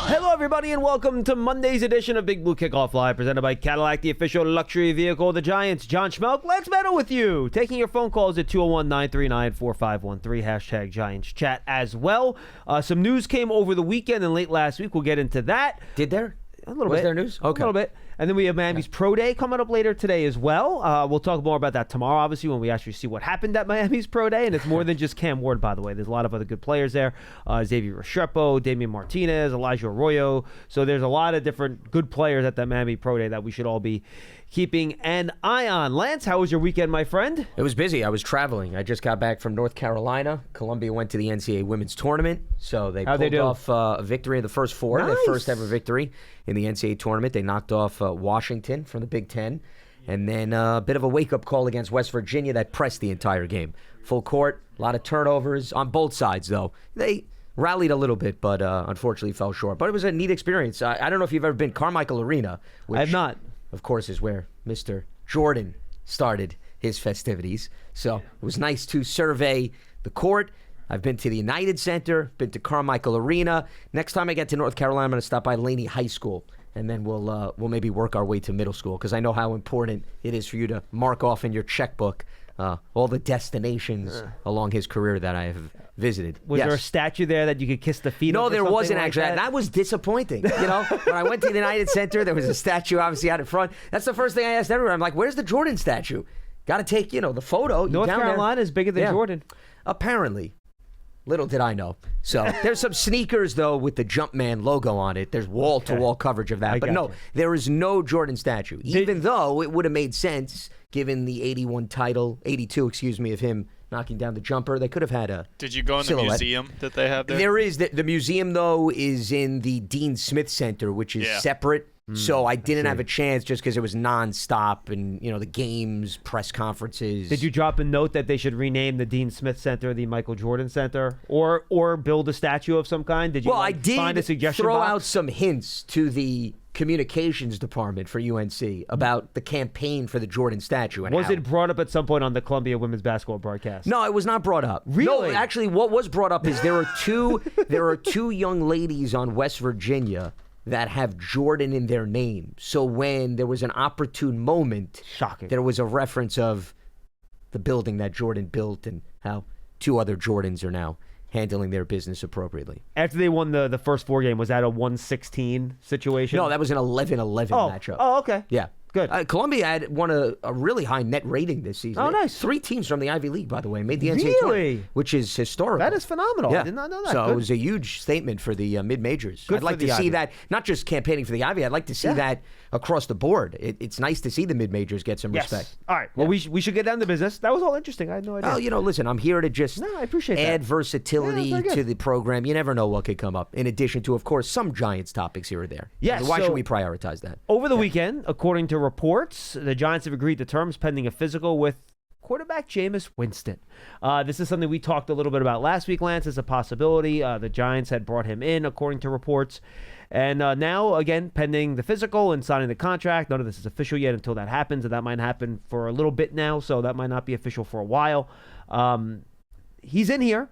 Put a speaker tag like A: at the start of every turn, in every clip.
A: Hello, everybody, and welcome to Monday's edition of Big Blue Kickoff Live, presented by Cadillac, the official luxury vehicle of the Giants. John Schmeelk, Lance Medow with you. Taking your phone calls at 201-939-4513, hashtag Giants Chat as well. Some news came over the weekend and late last week. We'll get into that.
B: Did there?
A: A little bit.
B: Was there news? Okay.
A: A little bit. And then we have Miami's Pro Day coming up later today as well. We'll talk more about that tomorrow, obviously, when we actually see what happened at Miami's Pro Day. And it's more than just Cam Ward, by the way. There's a lot of other good players there. Xavier Restrepo, Damian Martinez, Elijah Arroyo. So there's a lot of different good players at that Miami Pro Day that we should all be keeping an eye on. Lance, how was your weekend, my friend?
B: It was busy. I was traveling. I just got back from North Carolina. Columbia went to the NCAA women's tournament, so they pulled off a victory in the first four.
A: Nice.
B: Their first ever victory in the NCAA tournament. They knocked off Washington from the Big Ten, and then a bit of a wake-up call against West Virginia that pressed the entire game. Full court, a lot of turnovers on both sides, though. They rallied a little bit, but unfortunately fell short. But it was a neat experience. I don't know if you've ever been Carmichael Arena.
A: I have not.
B: Of course, is where Mr. Jordan started his festivities. So it was nice to survey the court. I've been to the United Center, been to Carmichael Arena. Next time I get to North Carolina, I'm going to stop by Laney High School, and then we'll maybe work our way to middle school, because I know how important it is for you to mark off in your checkbook all the destinations along his career that I have visited.
A: Was there a statue there that you could kiss the feet of?
B: No, there wasn't,
A: like
B: actually. That was disappointing. You know, when I went to the United Center, there was a statue obviously out in front. That's the first thing I asked everyone. I'm like, where's the Jordan statue? Got to take, the photo.
A: North Carolina is bigger than Jordan.
B: Apparently. Little did I know. So there's some sneakers, though, with the Jumpman logo on it. There's wall-to-wall coverage of that. But no, there is no Jordan statue, even though it would have made sense given the 82, of him knocking down the jumper. They could have had a
C: Did you go in
B: silhouette.
C: the museum that they have there?
B: There is. The museum, though, is in the Dean Smith Center, which is separate. So I didn't have a chance just because it was nonstop and, the games, press conferences.
A: Did you drop a note that they should rename the Dean Smith Center the Michael Jordan Center or build a statue of some kind? Did you
B: I did
A: find a suggestion
B: throw
A: box?
B: out some hints to the communications department for UNC about the campaign for the Jordan statue. And
A: was it brought up at some point on the Columbia women's basketball broadcast?
B: No, it was not brought up.
A: Really?
B: No, actually, what was brought up is there are two young ladies on West Virginia that have Jordan in their name. So when there was an opportune moment,
A: shocking,
B: there was a reference of the building that Jordan built and how two other Jordans are now handling their business appropriately.
A: After they won the first four game, was that a 116 situation?
B: No, that was an 11-11 matchup.
A: Oh, okay.
B: Yeah.
A: Good.
B: Columbia had won a really high net rating this season.
A: Oh, nice.
B: 3 teams from the Ivy League, by the way, made the NCAA
A: Really?
B: tournament, which is historical.
A: That is phenomenal.
B: Yeah.
A: I did not know that.
B: So
A: Good.
B: it was a huge statement for the mid-majors.
A: Good
B: I'd like to see that, not just campaigning for the Ivy, I'd like to see that across the board. It's nice to see the mid-majors get some respect.
A: All right. Well, we should get down to business. That was all interesting. I had no idea.
B: Oh, listen, I'm here to just
A: I appreciate
B: add
A: that.
B: versatility to the program. You never know what could come up, in addition to, of course, some Giants topics here or there.
A: Yes.
B: Why should we prioritize that?
A: Over the weekend, according to reports, the Giants have agreed to terms pending a physical with quarterback Jameis Winston. This is something we talked a little bit about last week, Lance, as a possibility. The Giants had brought him in, according to reports. And now, again, pending the physical and signing the contract. None of this is official yet until that happens, and that might happen for a little bit now, so that might not be official for a while. He's in here.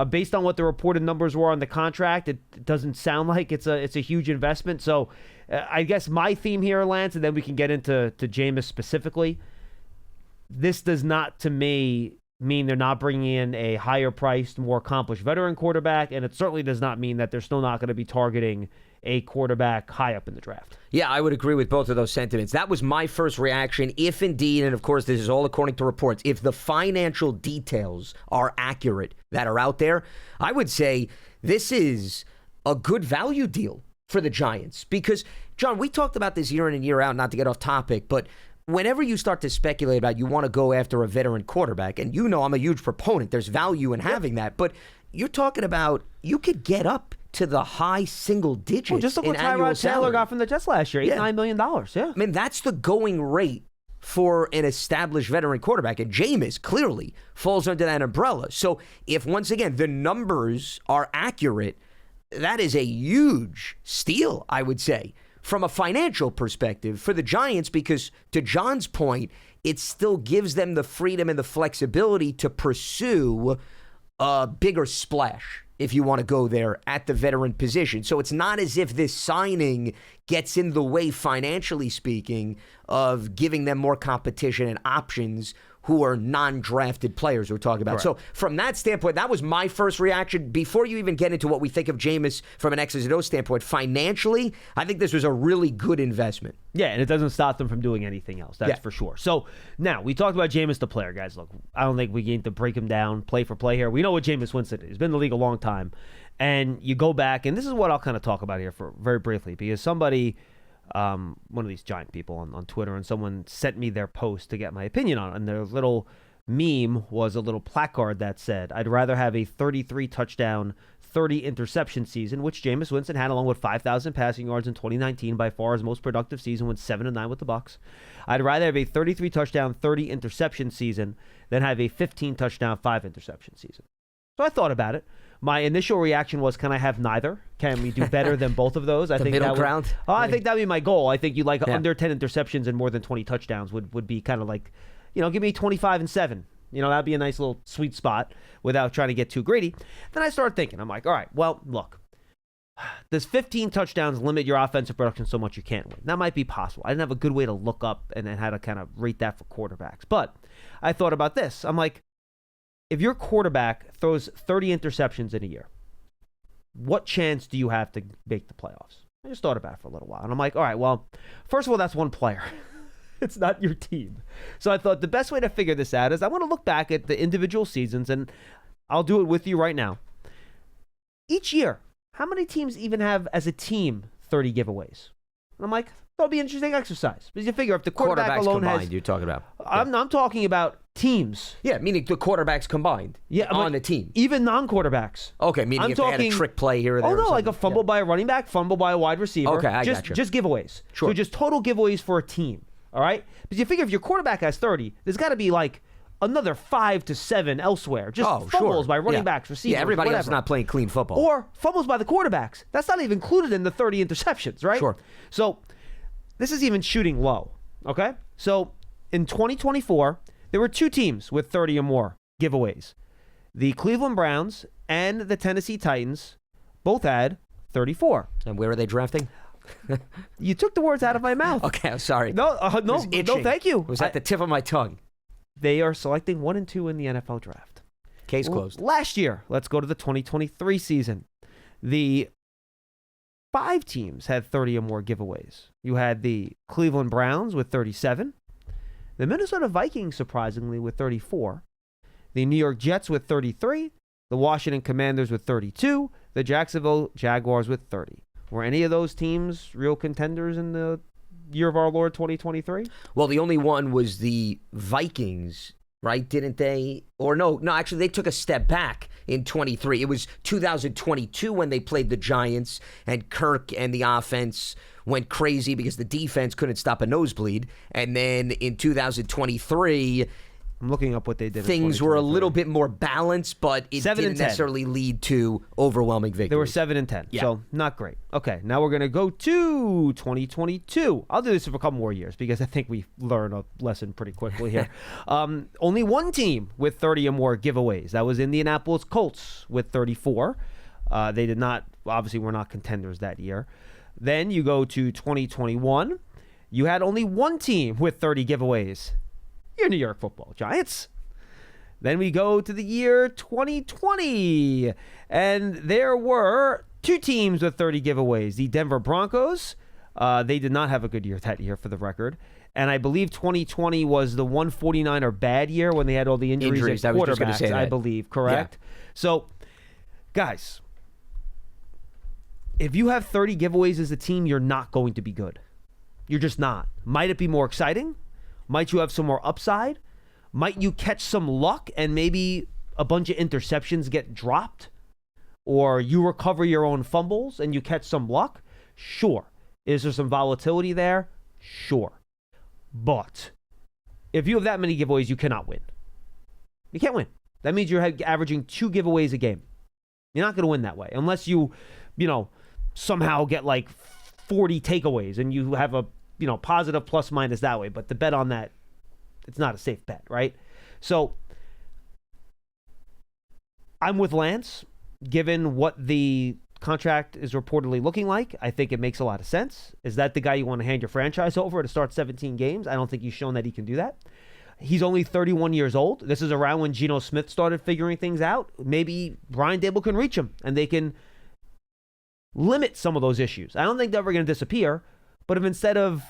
A: Based on what the reported numbers were on the contract, it doesn't sound like it's a huge investment. So I guess my theme here, Lance, and then we can get into Jameis specifically. This does not, to me, mean they're not bringing in a higher-priced, more accomplished veteran quarterback, and it certainly does not mean that they're still not going to be targeting a quarterback high up in the draft.
B: Yeah, I would agree with both of those sentiments. That was my first reaction, if indeed, and of course this is all according to reports, if the financial details are accurate that are out there, I would say this is a good value deal for the Giants. Because, John, we talked about this year in and year out, not to get off topic, but whenever you start to speculate about you want to go after a veteran quarterback, and I'm a huge proponent, there's value in having that, but you're talking about you could get up to the high single digits.
A: Well, just look what Tyrod Taylor got from the Jets last year, $8-9 million. Yeah.
B: I mean, that's the going rate for an established veteran quarterback, and Jameis clearly falls under that umbrella. So if, once again, the numbers are accurate, that is a huge steal, I would say, from a financial perspective for the Giants, because to John's point, it still gives them the freedom and the flexibility to pursue a bigger splash if you want to go there, at the veteran position. So it's not as if this signing gets in the way, financially speaking, of giving them more competition and options who are non-drafted players we're talking about.
A: Correct.
B: So from that standpoint, that was my first reaction. Before you even get into what we think of Jameis from an X's and O's standpoint, financially, I think this was a really good investment.
A: Yeah, and it doesn't stop them from doing anything else. That's for sure. So now we talked about Jameis the player, guys. Look, I don't think we need to break him down play for play here. We know what Jameis Winston is. He's been in the league a long time. And you go back, and this is what I'll kind of talk about here for very briefly, because somebody, one of these giant people on Twitter, and someone sent me their post to get my opinion on it. And their little meme was a little placard that said, I'd rather have a 33 touchdown, 30 interception season, which Jameis Winston had along with 5,000 passing yards in 2019, by far his most productive season, went 7-9 with the Bucs. I'd rather have a 33 touchdown, 30 interception season than have a 15 touchdown, 5 interception season. So I thought about it. My initial reaction was, can I have neither? Can we do better than both of those? I think
B: middle
A: that
B: ground?
A: I think that would be my goal. I think you like under 10 interceptions and more than 20 touchdowns would be kind of like, give me 25-7. That'd be a nice little sweet spot without trying to get too greedy. Then I started thinking, I'm like, all right, well, look, does 15 touchdowns limit your offensive production so much you can't win? That might be possible. I didn't have a good way to look up and how to kind of rate that for quarterbacks. But I thought about this. I'm like, if your quarterback throws 30 interceptions in a year, what chance do you have to make the playoffs? I just thought about it for a little while. And I'm like, all right, well, first of all, that's one player. It's not your team. So I thought the best way to figure this out is I want to look back at the individual seasons, and I'll do it with you right now. Each year, how many teams even have, as a team, 30 giveaways? And I'm like, that'll be an interesting exercise. Because you figure if the quarterback alone
B: combined,
A: has...
B: you're talking about.
A: I'm talking about teams.
B: Yeah, meaning the quarterbacks combined on the team.
A: Even non-quarterbacks.
B: Okay, meaning if they had a trick play here or there.
A: Oh, no, like a fumble by a running back, fumble by a wide receiver.
B: Okay, I got you.
A: Just giveaways.
B: Sure.
A: So just total giveaways for a team. All right? Because you figure if your quarterback has 30, there's got to be like another 5 to 7 elsewhere. Just fumbles by running backs, receivers,
B: yeah, everybody
A: whatever.
B: else is not playing clean football.
A: Or fumbles by the quarterbacks. That's not even included in the 30 interceptions, right?
B: Sure.
A: So this is even shooting low, okay? So in 2024, there were 2 teams with 30 or more giveaways. The Cleveland Browns and the Tennessee Titans both had 34.
B: And where are they drafting?
A: You took the words out of my mouth.
B: Okay, I'm sorry.
A: No, thank you.
B: It was at the tip of my tongue.
A: They are selecting 1 and 2 in the NFL draft.
B: Case closed.
A: Last year, let's go to the 2023 season. The 5 teams had 30 or more giveaways. You had the Cleveland Browns with 37, the Minnesota Vikings, surprisingly, with 34, the New York Jets with 33, the Washington Commanders with 32, the Jacksonville Jaguars with 30. Were any of those teams real contenders in the year of our Lord 2023?
B: Well, the only one was the Vikings, right? Didn't they? Or no, actually they took a step back in 23. It was 2022 when they played the Giants and Kirk and the offense went crazy because the defense couldn't stop a nosebleed. And then in 2023,
A: I'm looking up what they did.
B: Things were a little bit more balanced, but it didn't necessarily lead to overwhelming victories.
A: They were 7-10, so not great. Okay, now we're going to go to 2022. I'll do this for a couple more years because I think we learn a lesson pretty quickly here. Only 1 team with 30 or more giveaways. That was Indianapolis Colts with 34. They did not, obviously, were not contenders that year. Then you go to 2021. You had only 1 team with 30 giveaways. Your New York Football Giants. Then we go to the year 2020, and there were 2 teams with 30 giveaways. The Denver Broncos, they did not have a good year that year, for the record. And I believe 2020 was the 149er bad year when they had all the injuries at quarterbacks, I believe, correct? Yeah. So, guys, if you have 30 giveaways as a team, you're not going to be good. You're just not. Might it be more exciting? Might you have some more upside? Might you catch some luck and maybe a bunch of interceptions get dropped? Or you recover your own fumbles and you catch some luck? Sure. Is there some volatility there? Sure. But if you have that many giveaways, you cannot win. You can't win. That means you're averaging 2 giveaways a game. You're not going to win that way unless you somehow get like 40 takeaways and you have a positive plus minus that way. But the bet on that, it's not a safe bet, right? So I'm with Lance. given what the contract is reportedly looking like, I think it makes a lot of sense. Is that the guy you want to hand your franchise over to start 17 games? I don't think he's shown that he can do that. He's only 31 years old. This is around when Geno Smith started figuring things out. Maybe Brian Dable can reach him, and they can limit some of those issues. I don't think they're ever going to disappear, but if instead of,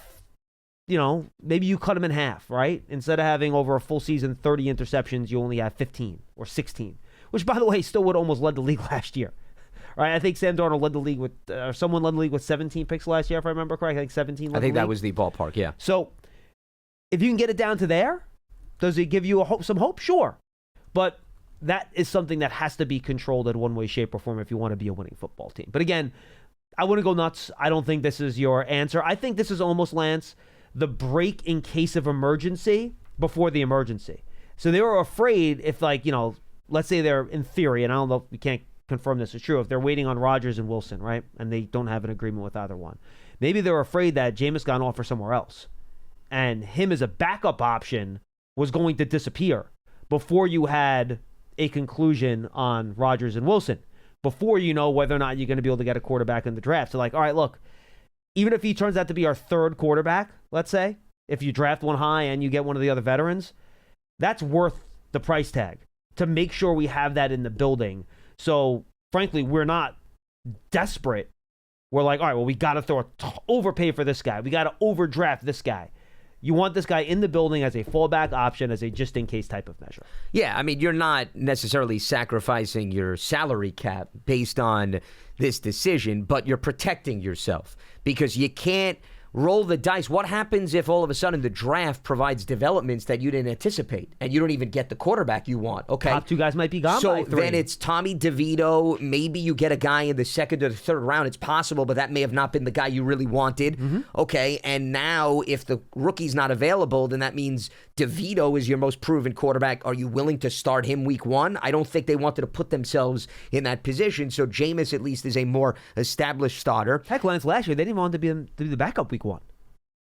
A: maybe you cut him in half, right? Instead of having over a full season 30 interceptions, you only have 15 or 16, which, by the way, still would almost led the league last year. Right, I think Sam Darnold led the league with, someone led the league with 17 picks last year, if I remember correctly. I think 17.
B: I think that was the ballpark, yeah.
A: So, if you can get it down to there, does it give you some hope? Sure, but that is something that has to be controlled in one way, shape, or form if you want to be a winning football team. But again, I wouldn't go nuts. I don't think this is your answer. I think this is almost, Lance, the break in case of emergency before the emergency. So they were afraid if, let's say they're in theory, and I don't know if we can't confirm this is true, if they're waiting on Rodgers and Wilson, right? And they don't have an agreement with either one. Maybe they're afraid that Jameis got an offer somewhere else. And him as a backup option was going to disappear before you had a conclusion on Rodgers and Wilson, before you know whether or not you're going to be able to get a quarterback in the draft. So all right, look, even if he turns out to be our third quarterback, let's say, if you draft one high and you get one of the other veterans, that's worth the price tag to make sure we have that in the building. So, frankly, we're not desperate. We're like, all right, well, we got to overpay for this guy. We got to overdraft this guy. You want this guy in the building as a fallback option, as a just-in-case type of measure.
B: Yeah, I mean, you're not necessarily sacrificing your salary cap based on this decision, but you're protecting yourself because you can't roll the dice. What happens if all of a sudden the draft provides developments that you didn't anticipate and you don't even get the quarterback you want? Okay,
A: top two guys might be gone by 3.
B: So then it's Tommy DeVito. Maybe you get a guy in the second or the third round. It's possible, but that may have not been the guy you really wanted. Mm-hmm. Okay, and now if the rookie's not available, then that means DeVito is your most proven quarterback. Are you willing to start him week 1? I don't think they wanted to put themselves in that position. So Jameis at least is a more established starter.
A: Heck, Lance, last year they didn't want him to be the backup week 1.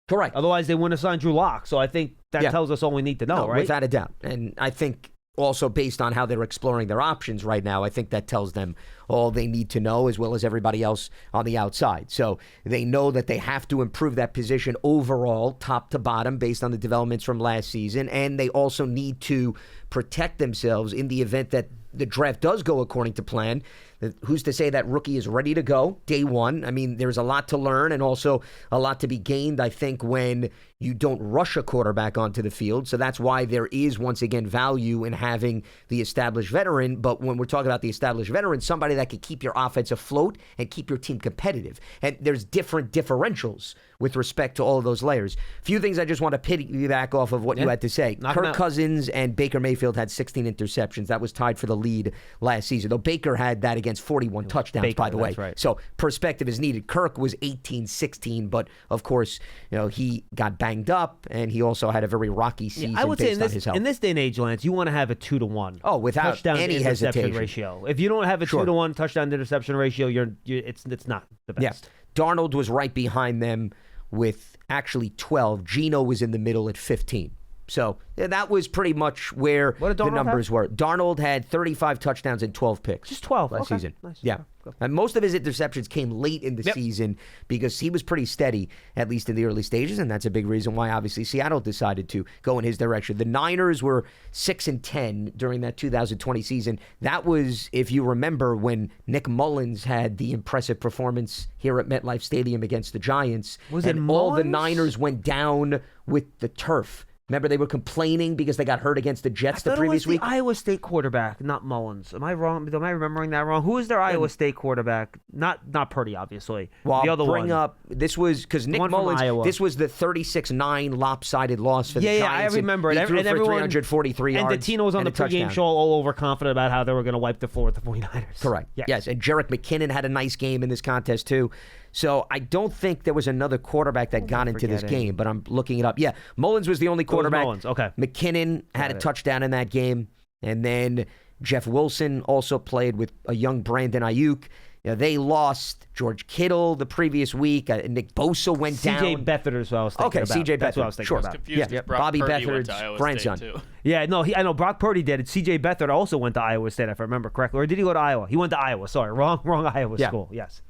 B: Correct.
A: Otherwise, they wouldn't have signed Drew Lock. So I think that tells us all we need to know, right?
B: Without a doubt. And I think also based on how they're exploring their options right now, I think that tells them all they need to know, as well as everybody else on the outside. So they know that they have to improve that position overall, top to bottom, based on the developments from last season. And they also need to protect themselves in the event that the draft does go according to plan. Who's to say that rookie is ready to go day one? I mean, there's a lot to learn and also a lot to be gained, I think, when you don't rush a quarterback onto the field. So that's why there is, once again, value in having the established veteran. But when we're talking about the established veteran, somebody that could keep your offense afloat and keep your team competitive. And there's different differentials with respect to all of those layers. Few things I just want to piggyback off of what you had to say. Kirk Cousins and Baker Mayfield had 16 interceptions. That was tied for the lead last season, though Baker had that against 41 touchdowns, by the way.
A: Right.
B: So perspective is needed. Kirk was 18-16, but of course, he got banged up, and he also had a very rocky season.
A: I would
B: based
A: say
B: on his health.
A: in this day and age, Lance, you want to have a 2-to-1.
B: Oh, without
A: touchdown
B: any
A: to interception
B: hesitation.
A: ratio. If you don't have a 2-to-1 touchdown to interception ratio, it's not the best.
B: Yeah. Darnold was right behind them with actually 12. Geno was in the middle at 15. So that was pretty much where the numbers were. Darnold had 35 touchdowns and 12 picks.
A: Just 12
B: last season.
A: Nice.
B: Yeah. And most of his interceptions came late in the season because he was pretty steady, at least in the early stages, and that's a big reason why, obviously, Seattle decided to go in his direction. The Niners were 6-10 during that 2020 season. That was, if you remember, when Nick Mullins had the impressive performance here at MetLife Stadium against the Giants. All the Niners went down with the turf. Remember, they were complaining because they got hurt against the Jets the previous week?
A: The Iowa State quarterback, not Mullins. Am I wrong? Am I remembering that wrong? Who is their Iowa State quarterback? Not Purdy, obviously.
B: Well,
A: the other
B: bring
A: one.
B: up, this was, because Nick Mullins, this was the 36-9 lopsided loss for the Giants.
A: Yeah, I remember it.
B: He threw for 343 yards.
A: And Dottino was on the pregame show all overconfident about how they were going to wipe the floor with the 49ers.
B: Correct. Yes, and Jerick McKinnon had a nice game in this contest, too. So I don't think there was another quarterback that got into this game, but I'm looking it up. Yeah, Mullins was the only quarterback.
A: Mullins, okay.
B: McKinnon had a touchdown in that game. And then Jeff Wilson also played with a young Brandon Ayuk. they lost George Kittle the previous week. Nick Bosa went down.
A: C.J. Beathard is what I was thinking about.
B: C.J. Beathard.
A: That's what I was thinking about.
C: Confused
B: Yeah,
C: Brock
B: Bobby
C: Purdy went
B: Beathard's
C: to Iowa
B: grandson.
C: State, too.
A: Yeah, no, I know Brock Purdy did. C.J. Beathard also went to Iowa State, if I remember correctly. Or did he go to Iowa? He went to Iowa. Sorry, wrong Iowa school. Yes.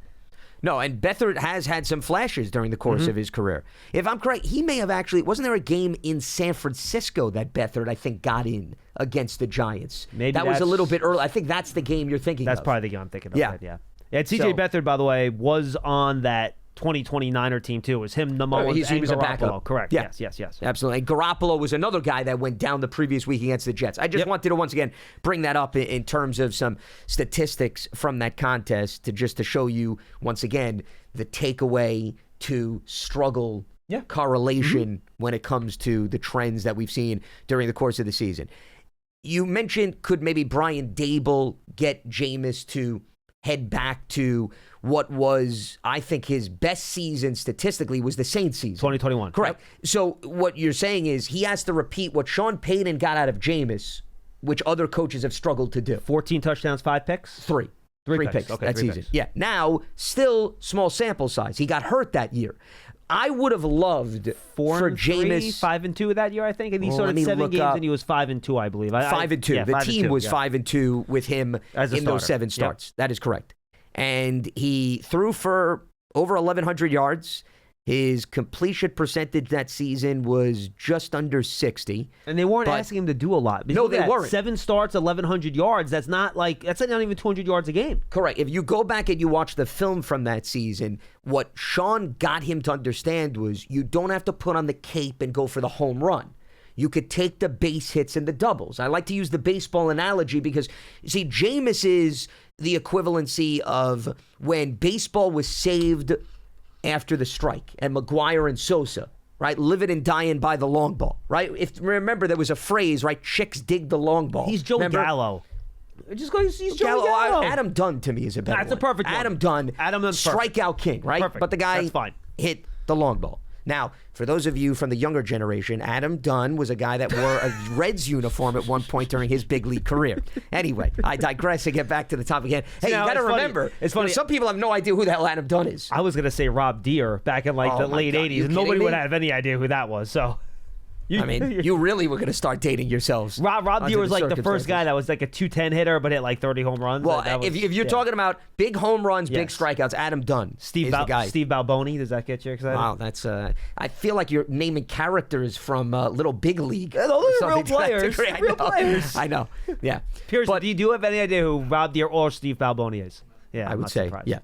B: No, and Beathard has had some flashes during the course of his career. If I'm correct, he may have actually, wasn't there a game in San Francisco that Beathard, I think, got in against the Giants?
A: Maybe
B: that was a little bit early. I think that's the game you're thinking
A: That's
B: of.
A: probably the game I'm thinking of.
B: Yeah.
A: Right, yeah. Yeah, C.J. Beathard, by the way, was on that 2020 Niner team, too. It was him, the Mullins,
B: he was
A: and
B: a
A: Garoppolo.
B: backup.
A: Correct.
B: Yeah.
A: Yes.
B: Absolutely. And Garoppolo was another guy that went down the previous week against the Jets. I just wanted to once again bring that up in terms of some statistics from that contest to show you once again the takeaway to struggle correlation when it comes to the trends that we've seen during the course of the season. You mentioned could maybe Brian Dable get Jameis to head back to what was, I think, his best season statistically was the Saints season.
A: 2021.
B: Correct.
A: Yep.
B: So what you're saying is he has to repeat what Sean Payton got out of Jameis, which other coaches have struggled to do.
A: 14 touchdowns, 5 picks?
B: Three picks
A: Okay,
B: that
A: 3
B: season.
A: picks.
B: Yeah. Now, still small sample size. He got hurt that year. I would have loved
A: 4
B: for
A: and 3,
B: Jameis
A: 5-2 that year, I think. And he
B: Well,
A: started
B: let me
A: 7
B: look
A: games
B: up.
A: and he was 5-2, I believe.
B: 5-2.
A: Yeah,
B: The
A: 5
B: team
A: and 2,
B: was
A: yeah.
B: 5-2 with him
A: As a
B: in those
A: starter.
B: 7 starts. That is correct. And he threw for over 1,100 yards. His completion percentage that season was just under 60.
A: And they weren't
B: But-
A: asking him to do a lot. Because
B: No,
A: look at
B: they
A: that,
B: weren't.
A: 7 starts, 1,100 yards. That's not even 200 yards a game.
B: Correct. If you go back and you watch the film from that season, what Sean got him to understand was you don't have to put on the cape and go for the home run. You could take the base hits and the doubles. I like to use the baseball analogy because, you see, Jameis is the equivalency of when baseball was saved after the strike and McGuire and Sosa, right? Living and dying by the long ball, right? If remember, there was a phrase, right? Chicks dig the long ball.
A: He's Joe
B: Remember?
A: Gallo. Just go. He's Joe Gallo.
B: Adam Dunn to me is a better
A: That's a
B: one.
A: perfect one.
B: Adam Dunn,
A: Adam Dunn's perfect.
B: strikeout king, right?
A: Perfect.
B: But the guy
A: That's fine.
B: hit the long ball. Now, for those of you from the younger generation, Adam Dunn was a guy that wore a Reds uniform at one point during his big league career. Anyway, I digress and get back to the topic again. Hey,
A: Now,
B: you got to
A: it's funny.
B: remember,
A: It's funny.
B: some people have no idea who the hell Adam Dunn is.
A: I was going to say Rob Deere back in
B: Oh,
A: the
B: my
A: late
B: God.
A: 80s.
B: You
A: And nobody
B: kidding
A: would
B: me?
A: have any idea who that was. So,
B: I mean, you really were going to start dating yourselves.
A: Rob
B: under
A: Deere was like the first
B: circumstances.
A: guy that was like a 210 hitter, but hit like 30 home runs.
B: Well,
A: That was-
B: if you're
A: yeah.
B: talking about big home runs, big
A: Yes.
B: strikeouts, Adam Dunn is the guy.
A: Steve Balboni, does that get you excited?
B: Wow, that's I feel like you're naming characters from Little Big League.
A: Yeah, those
B: or
A: are real
B: something to that
A: players.
B: degree. I
A: Real
B: know.
A: players.
B: I know. Yeah.
A: Pierce,
B: but
A: do you have any idea who Rob Deere or Steve Balboni is? Yeah,
B: I
A: I'm
B: would
A: not
B: say,
A: surprised.
B: yeah.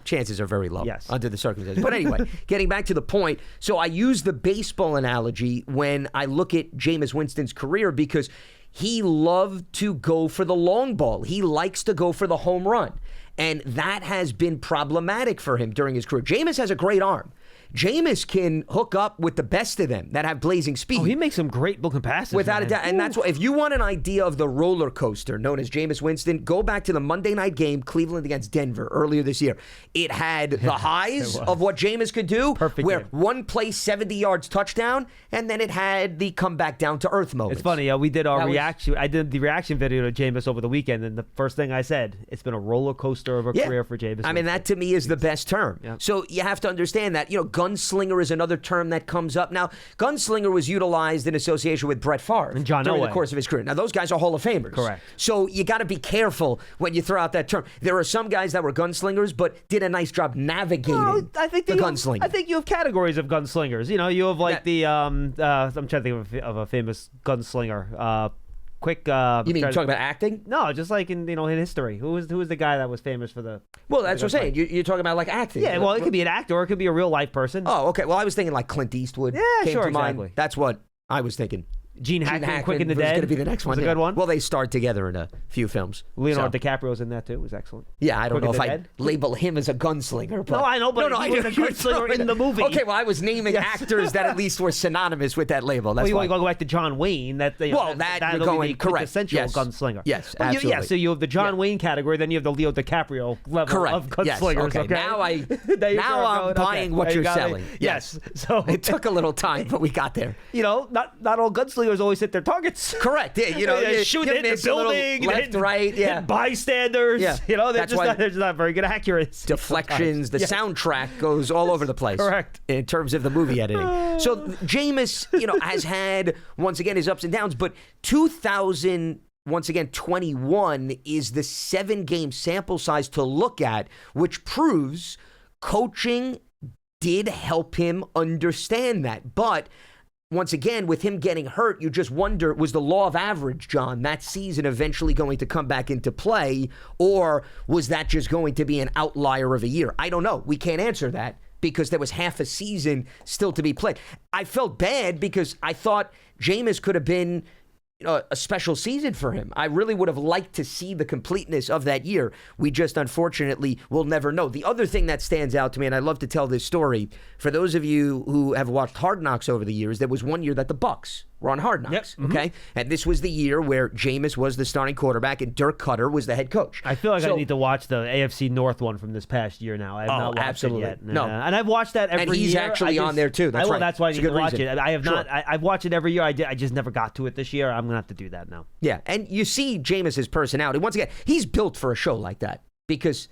B: Chances are very low
A: Yes.
B: under the circumstances. But anyway, getting back to the point. So I use the baseball analogy when I look at Jameis Winston's career because he loved to go for the long ball. He likes to go for the home run. And that has been problematic for him during his career. Jameis has a great arm. Jameis can hook up with the best of them that have blazing speed.
A: Oh, he makes some great looking passes.
B: Without a
A: man.
B: doubt. And that's what, if you want an idea of the roller coaster known as Jameis Winston, go back to the Monday night game, Cleveland against Denver earlier this year. It had the highs of what Jameis could do,
A: Perfect
B: where
A: game.
B: one play, 70 yards touchdown, and then it had the come back down to earth moments.
A: It's funny. We did our
B: That was-
A: reaction. I did the reaction video to Jameis over the weekend, and the first thing I said, it's been a roller coaster of a career for Jameis.
B: I mean, that to me is the best term.
A: Yeah.
B: So you have to understand that, gunslinger is another term that comes up. Now, gunslinger was utilized in association with Brett Favre
A: And John
B: during the
A: Elway.
B: course of his career. Now, those guys are Hall of Famers.
A: Correct.
B: So you got to be careful when you throw out that term. There are some guys that were gunslingers, but did a nice job navigating
A: I think
B: the
A: you
B: gunslinger.
A: I think you have categories of gunslingers. You have like I'm trying to think of a famous gunslinger. Quick.
B: You mean talking about acting?
A: No, just like in history. Who was the guy that was famous for the?
B: Well, that's what I'm saying. You're talking about like acting.
A: Yeah, well, it could be an actor or it could be a real life person.
B: Oh, okay. Well, I was thinking like Clint Eastwood.
A: Yeah,
B: came
A: sure,
B: to mind.
A: exactly.
B: That's what I was thinking.
A: Gene Hackman, Quick and the
B: was
A: Dead.
B: going to be the next one.
A: Was a
B: yeah.
A: good one.
B: Well, they starred together in a few films.
A: Leonardo
B: So-
A: DiCaprio's in that too. It was excellent.
B: Yeah, I don't
A: Quick
B: know
A: and
B: if
A: the
B: I
A: Dead?
B: label him as a gunslinger. But
A: No, I know, but he was a gunslinger in the movie.
B: Okay, well, I was naming actors that at least were synonymous with that label. That's
A: Well, you
B: why.
A: want to go back to John Wayne? That
B: Well, you're
A: that'll be
B: going
A: the
B: correct.
A: quintessential
B: Yes.
A: gunslinger.
B: Yes,
A: But
B: absolutely.
A: yeah, so you have the John
B: Yeah.
A: Wayne category, then you have the Leo DiCaprio level
B: Correct.
A: of
B: Yes,
A: gunslingers.
B: okay.
A: Okay,
B: Now I-
A: There you
B: now
A: go,
B: I'm
A: going,
B: buying what
A: There you
B: you're
A: got it.
B: selling.
A: Yes. So
B: It took a little time, but we got there.
A: not all gunslingers Steelers always hit their targets.
B: Correct. Yeah,
A: They shoot
B: you
A: hit the
B: miss a little
A: building,
B: left,
A: hit,
B: right. Yeah,
A: hit bystanders.
B: Yeah.
A: They're just not very good at accuracy.
B: Deflections. The soundtrack goes all over the place.
A: Correct.
B: In terms of the movie editing. So Jameis, has had once again his ups and downs, but 2021 is the 7-game sample size to look at, which proves coaching did help him understand that. But once again, with him getting hurt, you just wonder, was the law of average, John, that season eventually going to come back into play, or was that just going to be an outlier of a year? I don't know. We can't answer that because there was half a season still to be played. I felt bad because I thought Jameis could have been a special season for him. I really would have liked to see the completeness of that year. We just unfortunately will never know. The other thing that stands out to me, and I love to tell this story, for those of you who have watched Hard Knocks over the years, there was one year that the Bucs were on Hard Knocks, okay? And this was the year where Jameis was the starting quarterback and Dirk Cutter was the head coach.
A: I feel like I need to watch the AFC North one from this past year now. I have not watched it yet.
B: No.
A: And I've watched that every year.
B: And he's actually on there too. That's right.
A: That's why I need to watch it. I have not.
B: Sure.
A: I've watched it every year. I just never got to it this year. I'm going to have to do that now.
B: Yeah, and you see Jameis's personality. Once again, he's built for a show like that because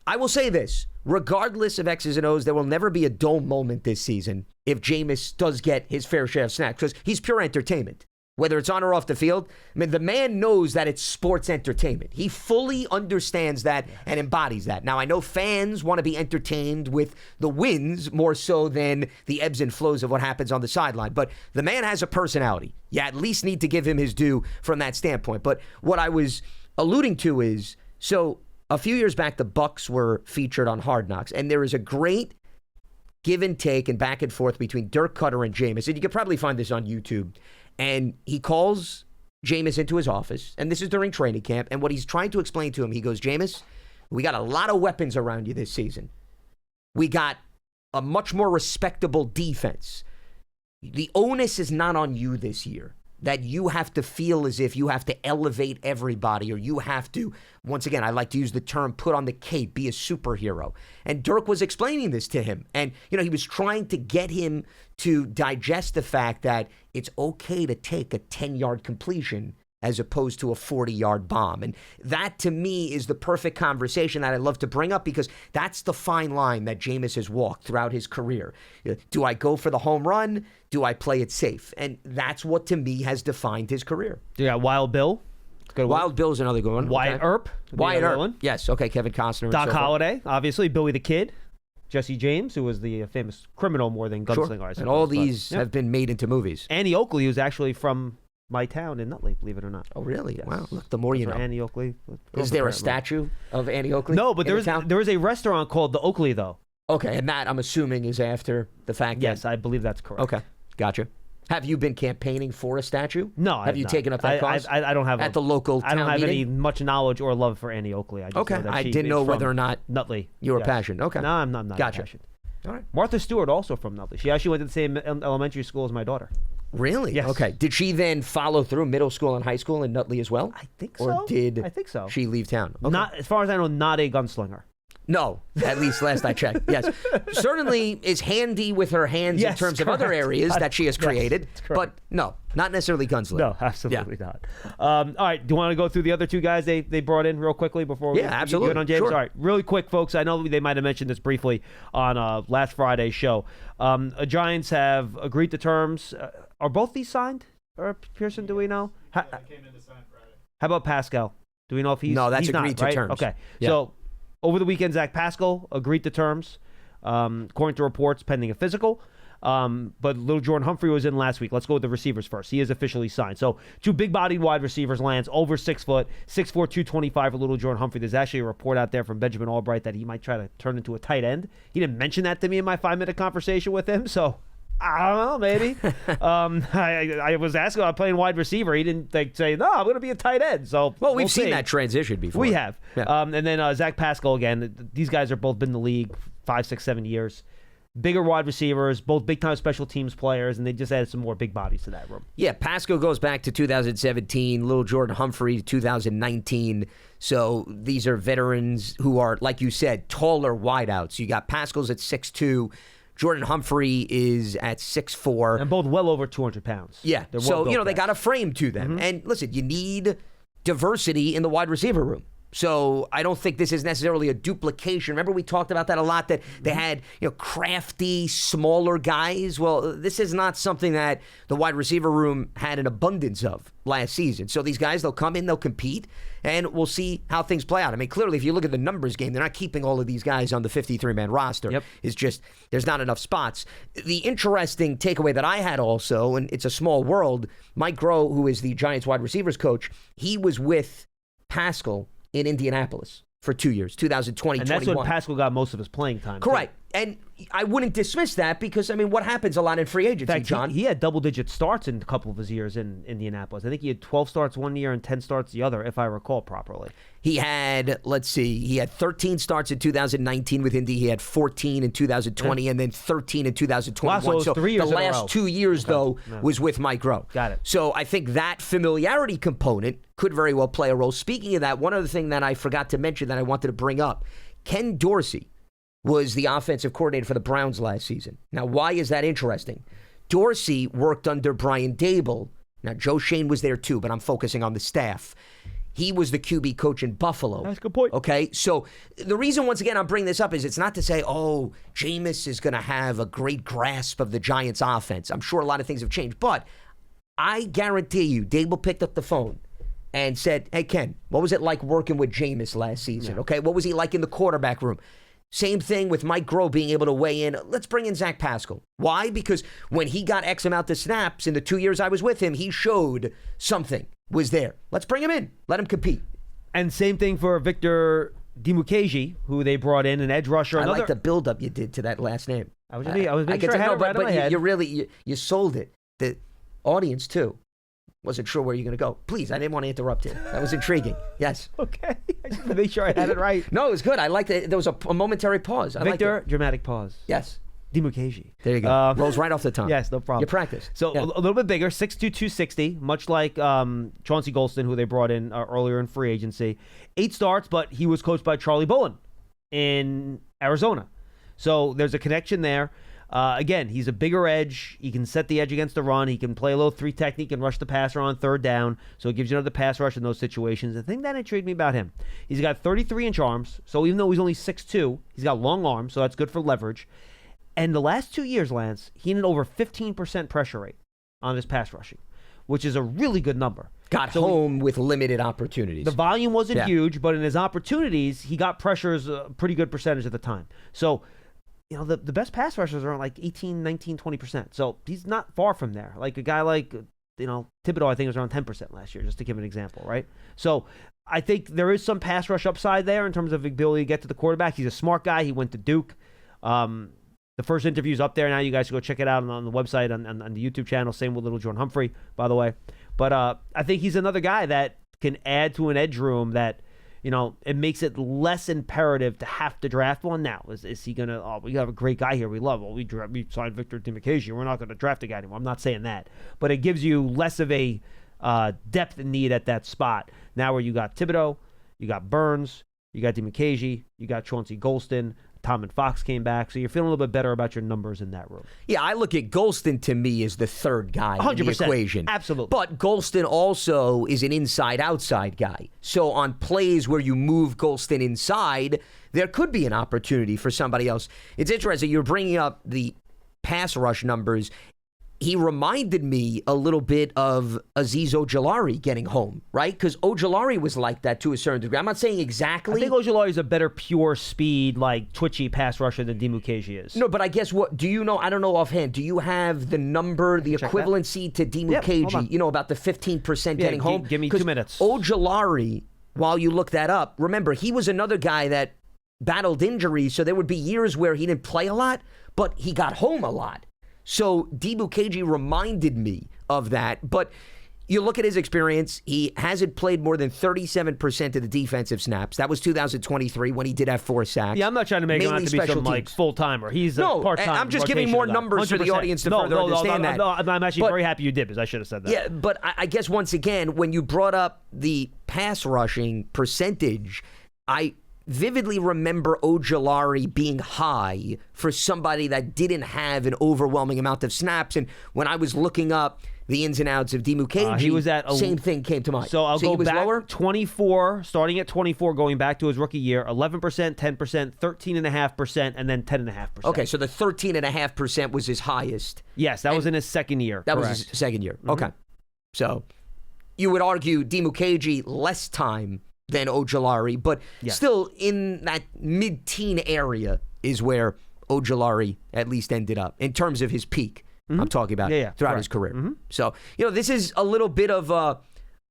B: I will say this, regardless of X's and O's, there will never be a dull moment this season if Jameis does get his fair share of snacks because he's pure entertainment. Whether it's on or off the field, I mean, the man knows that it's sports entertainment. He fully understands that and embodies that. Now, I know fans want to be entertained with the wins more so than the ebbs and flows of what happens on the sideline. But the man has a personality. You at least need to give him his due from that standpoint. But what I was alluding to is, so a few years back, the Bucs were featured on Hard Knocks, and there is a great give and take and back and forth between Dirk Cutter and Jameis. And you could probably find this on YouTube. And he calls Jameis into his office, and this is during training camp, and what he's trying to explain to him, he goes, Jameis, we got a lot of weapons around you this season. We got a much more respectable defense. The onus is not on you this year, that you have to feel as if you have to elevate everybody, or you have to, once again, I like to use the term, put on the cape, be a superhero. And Dirk was explaining this to him. And, he was trying to get him to digest the fact that it's okay to take a 10-yard completion as opposed to a 40-yard bomb. And that, to me, is the perfect conversation that I love to bring up because that's the fine line that Jameis has walked throughout his career. Do I go for the home run? Do I play it safe? And that's what, to me, has defined his career.
A: You got Wild Bill.
B: Wild Bill's another good one.
A: Wyatt Earp.
B: Wyatt Earp. Yes, okay, Kevin Costner.
A: Doc Holliday, obviously. Billy the Kid. Jesse James, who was the famous criminal more than gunslinger.
B: Sure. And all these have been made into movies.
A: Annie Oakley, who's actually from my town in Nutley, believe it or not.
B: Oh, really?
A: Yes.
B: Wow. Look, the more you know.
A: Annie Oakley.
B: Is there a statue of Annie Oakley?
A: No, but there is a restaurant called the Oakley, though.
B: Okay, and that, I'm assuming, is after the fact that...
A: Yes, I believe that's correct.
B: Okay, gotcha. Have you been campaigning for a statue?
A: No, I have
B: you
A: not.
B: taken up that cause?
A: I don't have
B: at the local town
A: I don't have
B: meeting?
A: any much knowledge or love for Annie Oakley. I just know that
B: I
A: she
B: didn't
A: is
B: know
A: from
B: whether or not
A: Nutley.
B: You were passionate. Okay.
A: No, I'm not
B: Gotcha.
A: passionate.
B: All right.
A: Martha Stewart, also from Nutley. She actually went to the same elementary school as my daughter.
B: Really?
A: Yes.
B: Okay. Did she then follow through middle school and high school in Nutley as well?
A: I think
B: so. Or did
A: I think so.
B: She leave town? Okay.
A: Not, as far as I know, not a gunslinger.
B: No, at least last I checked. Yes. Certainly is handy with her hands in terms of other areas that she has created. But no, not necessarily gunslinger.
A: No, absolutely not. All right. Do you want to go through the other two guys they brought in real quickly before we
B: absolutely.
A: get on James?
B: Sure.
A: All right. Really quick, folks. I know they might have mentioned this briefly on last Friday's show. Giants have agreed to terms. Are both these signed? Or Pearson, do we know?
C: I came in to sign Friday.
A: How about Pascal? Do we know if he's
B: No, that's
A: he's
B: agreed
A: not,
B: to
A: right?
B: terms.
A: Okay.
B: Yeah.
A: So over the weekend, Zach Pascal agreed to terms, according to reports, pending a physical. But little Jordan Humphrey was in last week. Let's go with the receivers first. He is officially signed. So two big-bodied wide receivers, Lance, over 6 foot, 6'4", 225 for little Jordan Humphrey. There's actually a report out there from Benjamin Albright that he might try to turn into a tight end. He didn't mention that to me in my 5-minute conversation with him, so I don't know, maybe. I was asking about playing wide receiver. He didn't say, no, I'm going to be a tight end. So
B: well, we've
A: see.
B: seen that transition before.
A: We have.
B: Yeah.
A: And then Zach Pascal, again, these guys are both been in the league 5, 6, 7 years. Bigger wide receivers, both big-time special teams players, and they just added some more big bodies to that room.
B: Yeah, Pascal goes back to 2017, little Jordan Humphrey 2019. So these are veterans who are, like you said, taller wideouts. You got Pascal's at 6'2", Jordan Humphrey is at 6'4".
A: And both well over 200 pounds.
B: Yeah.
A: They're
B: So,
A: well-built
B: they
A: guys.
B: got a frame to them. And listen, you need diversity in the wide receiver room. So I don't think this is necessarily a duplication. Remember we talked about that a lot, that they had, crafty, smaller guys. Well, this is not something that the wide receiver room had an abundance of last season. So these guys, they'll come in, they'll compete, and we'll see how things play out. I mean, clearly, if you look at the numbers game, they're not keeping all of these guys on the 53-man roster.
A: Yep.
B: It's just there's not enough spots. The interesting takeaway that I had also, and it's a small world, Mike Groh, who is the Giants wide receivers coach, he was with Pascal in Indianapolis for 2 years, 2020,
A: And that's when Pascal got most of his playing time.
B: Correct. And I wouldn't dismiss that because, what happens a lot in free agency,
A: In fact,
B: John?
A: he had double-digit starts in a couple of his years in Indianapolis. I think he had 12 starts one year and 10 starts the other, if I recall properly.
B: He had, he had 13 starts in 2019 with Indy. He had 14 in 2020 and then 13 in 2021.
A: Wow, so 3 years
B: the
A: in a row.
B: last 2 years, though, was with Mike Groh.
A: Got it.
B: So I think that familiarity component could very well play a role. Speaking of that, one other thing that I forgot to mention that I wanted to bring up, Ken Dorsey was the offensive coordinator for the Browns last season. Now, why is that interesting? Dorsey worked under Brian Daboll. Now, Joe Shane was there too, but I'm focusing on the staff. He was the QB coach in Buffalo.
A: That's a good point.
B: Okay, so the reason, once again, I'm bringing this up is it's not to say, Jameis is going to have a great grasp of the Giants' offense. I'm sure a lot of things have changed, but I guarantee you, Daboll picked up the phone and said, hey, Ken, what was it like working with Jameis last season? Okay, what was he like in the quarterback room? Same thing with Mike Groh being able to weigh in. Let's bring in Zach Pascal. Why? Because when he got X amount of snaps in the 2 years I was with him, he showed something was there. Let's bring him in. Let him compete.
A: And same thing for Victor Dimukeji, who they brought in, an edge rusher.
B: I like the build-up you did to that last name.
A: I was making sure I had it right in my head.
B: You really sold it. The audience, too. Wasn't sure where you're going to go. Please, I didn't want to interrupt you. That was intriguing. Yes.
A: Okay. I just want to make sure I had it right.
B: No, it was good. I liked it. There was a momentary pause.
A: Victor, dramatic pause.
B: Yes.
A: Dimukeji.
B: There you go. Rolls right off the tongue.
A: Yes, no problem.
B: You practice.
A: So a little bit bigger, 6'2", 260, much like Chauncey Golston, who they brought in earlier in free agency. 8 starts, but he was coached by Charlie Bullen in Arizona. So there's a connection there. Again, he's a bigger edge. He can set the edge against the run. He can play a little 3 technique and rush the passer on third down. So it gives you another pass rush in those situations. The thing that intrigued me about him, he's got 33-inch arms. So even though he's only 6'2", he's got long arms. So that's good for leverage. And the last 2 years, Lance, he had over 15% pressure rate on his pass rushing, which is a really good number.
B: Got home with limited opportunities.
A: The volume wasn't huge, but in his opportunities, he got pressures a pretty good percentage at the time. So, the best pass rushers are like 18, 19, 20%. So he's not far from there. Like a guy like, Thibodeau, I think was around 10% last year, just to give an example, right? So I think there is some pass rush upside there in terms of ability to get to the quarterback. He's a smart guy. He went to Duke. The first interview's up there now. You guys can go check it out on the website, on the YouTube channel. Same with little Jordan Humphrey, by the way. But I think he's another guy that can add to an edge room that, it makes it less imperative to have to draft one now. Is he going to, we have a great guy here we love. Well, we signed Victor Dimukeji. We're not going to draft a guy anymore. I'm not saying that. But it gives you less of a depth need at that spot. Now where you got Thibodeau, you got Burns, you got Dimukeji, you got Chauncey Golston, Tom and Fox came back, so you're feeling a little bit better about your numbers in that room.
B: Yeah, I look at Golston to me as the third guy 100%, in the equation.
A: Absolutely.
B: But Golston also is an inside-outside guy. So on plays where you move Golston inside, there could be an opportunity for somebody else. It's interesting. You're bringing up the pass rush numbers. He reminded me a little bit of Azeez Ojulari getting home, right? Because Ojulari was like that to a certain degree. I'm not saying exactly.
A: I think Ojulari is a better pure speed, like twitchy pass rusher than Dimukeji is.
B: No, but I guess what do you know? I don't know offhand. Do you have the number, the equivalency to Dimukeji?
A: Yep,
B: about the 15% getting home.
A: Give me 2 minutes.
B: Ojulari, while you look that up, remember he was another guy that battled injuries, so there would be years where he didn't play a lot, but he got home a lot. So Dimukeji reminded me of that. But you look at his experience, he hasn't played more than 37% of the defensive snaps. That was 2023 when he did have 4 sacks.
A: Yeah, I'm not trying to make him out to be some like full-timer. He's a part-time.
B: I'm just giving more numbers for the audience to further understand that.
A: I'm actually very happy you did, because I should have said that.
B: Yeah, but I guess once again, when you brought up the pass rushing percentage, I vividly remember Ojulari being high for somebody that didn't have an overwhelming amount of snaps. And when I was looking up the ins and outs of Dimukeji,
A: he was at
B: same thing came to mind.
A: So I'll go back
B: lower?
A: 24, starting at 24, going back to his rookie year, 11%, 10%, 13.5%, and then 10.5%.
B: Okay, so the 13.5% was his highest.
A: Yes, that was in his second year.
B: That
A: correct.
B: was his second year. Okay. So you would argue Dimukeji less time than Ojulari, but still in that mid-teen area is where Ojulari at least ended up in terms of his peak. I'm talking about throughout his career. So, this is a little bit of a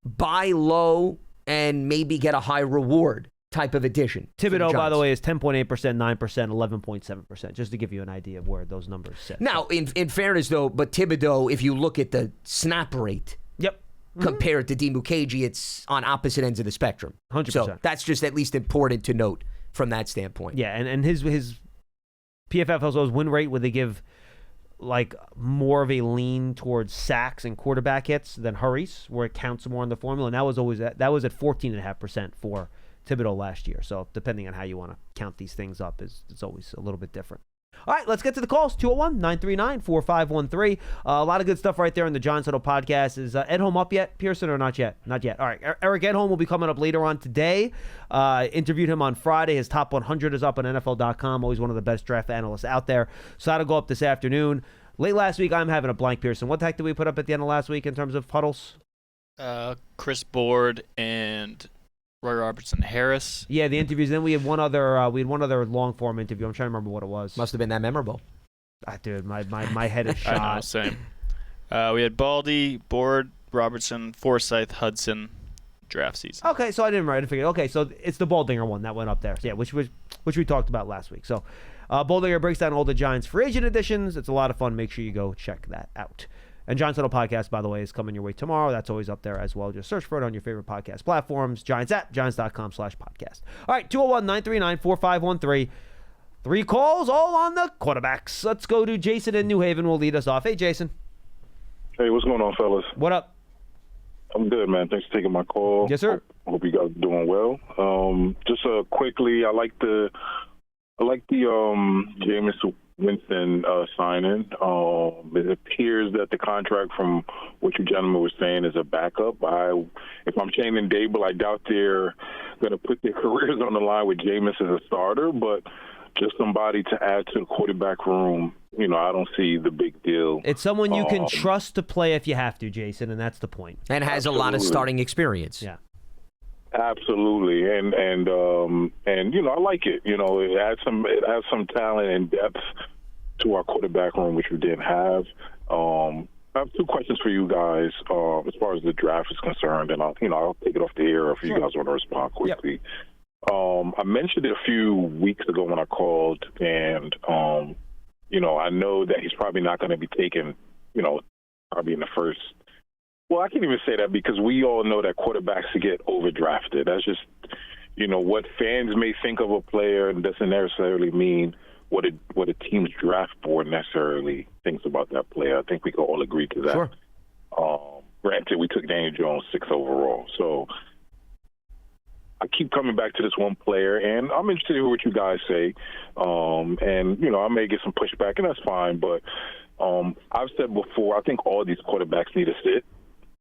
B: buy low and maybe get a high reward type of addition.
A: Thibodeau, by the way, is 10.8%, 9%, 11.7%, just to give you an idea of where those numbers sit.
B: Now, in fairness, though, but Thibodeau, if you look at the snap rate, compared to Dimukeji, it's on opposite ends of the spectrum.
A: 100%.
B: So that's just at least important to note from that standpoint.
A: Yeah, and his PFF also his win rate, where they give like more of a lean towards sacks and quarterback hits than hurries, where it counts more in the formula. And that was always at 14.5% for Thibodeau last year. So depending on how you want to count these things up, it's always a little bit different. All right, let's get to the calls. 201-939-4513. A lot of good stuff right there in the Giants Huddle podcast. Is Edholm up yet, Pearson, or not yet? Not yet. All right, Eric Edholm will be coming up later on today. Interviewed him on Friday. His top 100 is up on NFL.com. Always one of the best draft analysts out there. So that'll go up this afternoon. Late last week, I'm having a blank, Pearson. What the heck did we put up at the end of last week in terms of huddles?
C: Chris Board and Roy Robertson Harris.
A: Yeah, the interviews. Then we had one other long form interview. I'm trying to remember what it was.
B: Must have been that memorable.
A: Dude, my head is shot.
C: I know, same. We had Baldy, Board, Robertson, Forsyth, Hudson, draft season.
A: Okay, so I didn't write it. Figure. Okay, so it's the Baldinger one that went up there. Yeah, which we talked about last week. So Baldinger breaks down all the Giants free agent additions. It's a lot of fun. Make sure you go check that out. And Giants Huddle Podcast, by the way, is coming your way tomorrow. That's always up there as well. Just search for it on your favorite podcast platforms. Giants app, giants.com/podcast. All right, 201-939-4513. 3 calls, all on the quarterbacks. Let's go to Jason in New Haven. Will lead us off. Hey, Jason.
D: Hey, what's going on, fellas?
A: What up?
D: I'm good, man. Thanks for taking my call.
A: Yes, sir.
D: Hope you guys are doing well. Just quickly, I like the Jameis Winston signing. It appears that the contract, from what you gentlemen were saying, is a backup. If I'm Shane and Dable, I doubt they're going to put their careers on the line with Jameis as a starter, but just somebody to add to the quarterback room, I don't see the big deal.
A: It's someone you can trust to play if you have to, Jason, and that's the point.
B: And has a lot of starting experience.
A: Yeah.
D: Absolutely, and I like it. It adds some talent and depth to our quarterback room, which we didn't have. I have 2 questions for you guys as far as the draft is concerned, and I'll take it off the air if you guys want to respond quickly. Yep. I mentioned it a few weeks ago when I called, and I know that he's probably not going to be taken, probably in the first. Well, I can't even say that because we all know that quarterbacks get overdrafted. That's just, what fans may think of a player doesn't necessarily mean what a team's draft board necessarily thinks about that player. I think we can all agree to that.
B: Sure.
D: Granted, we took Daniel Jones 6th overall. So I keep coming back to this one player, and I'm interested in what you guys say. I may get some pushback, and that's fine. But I've said before, I think all these quarterbacks need to sit.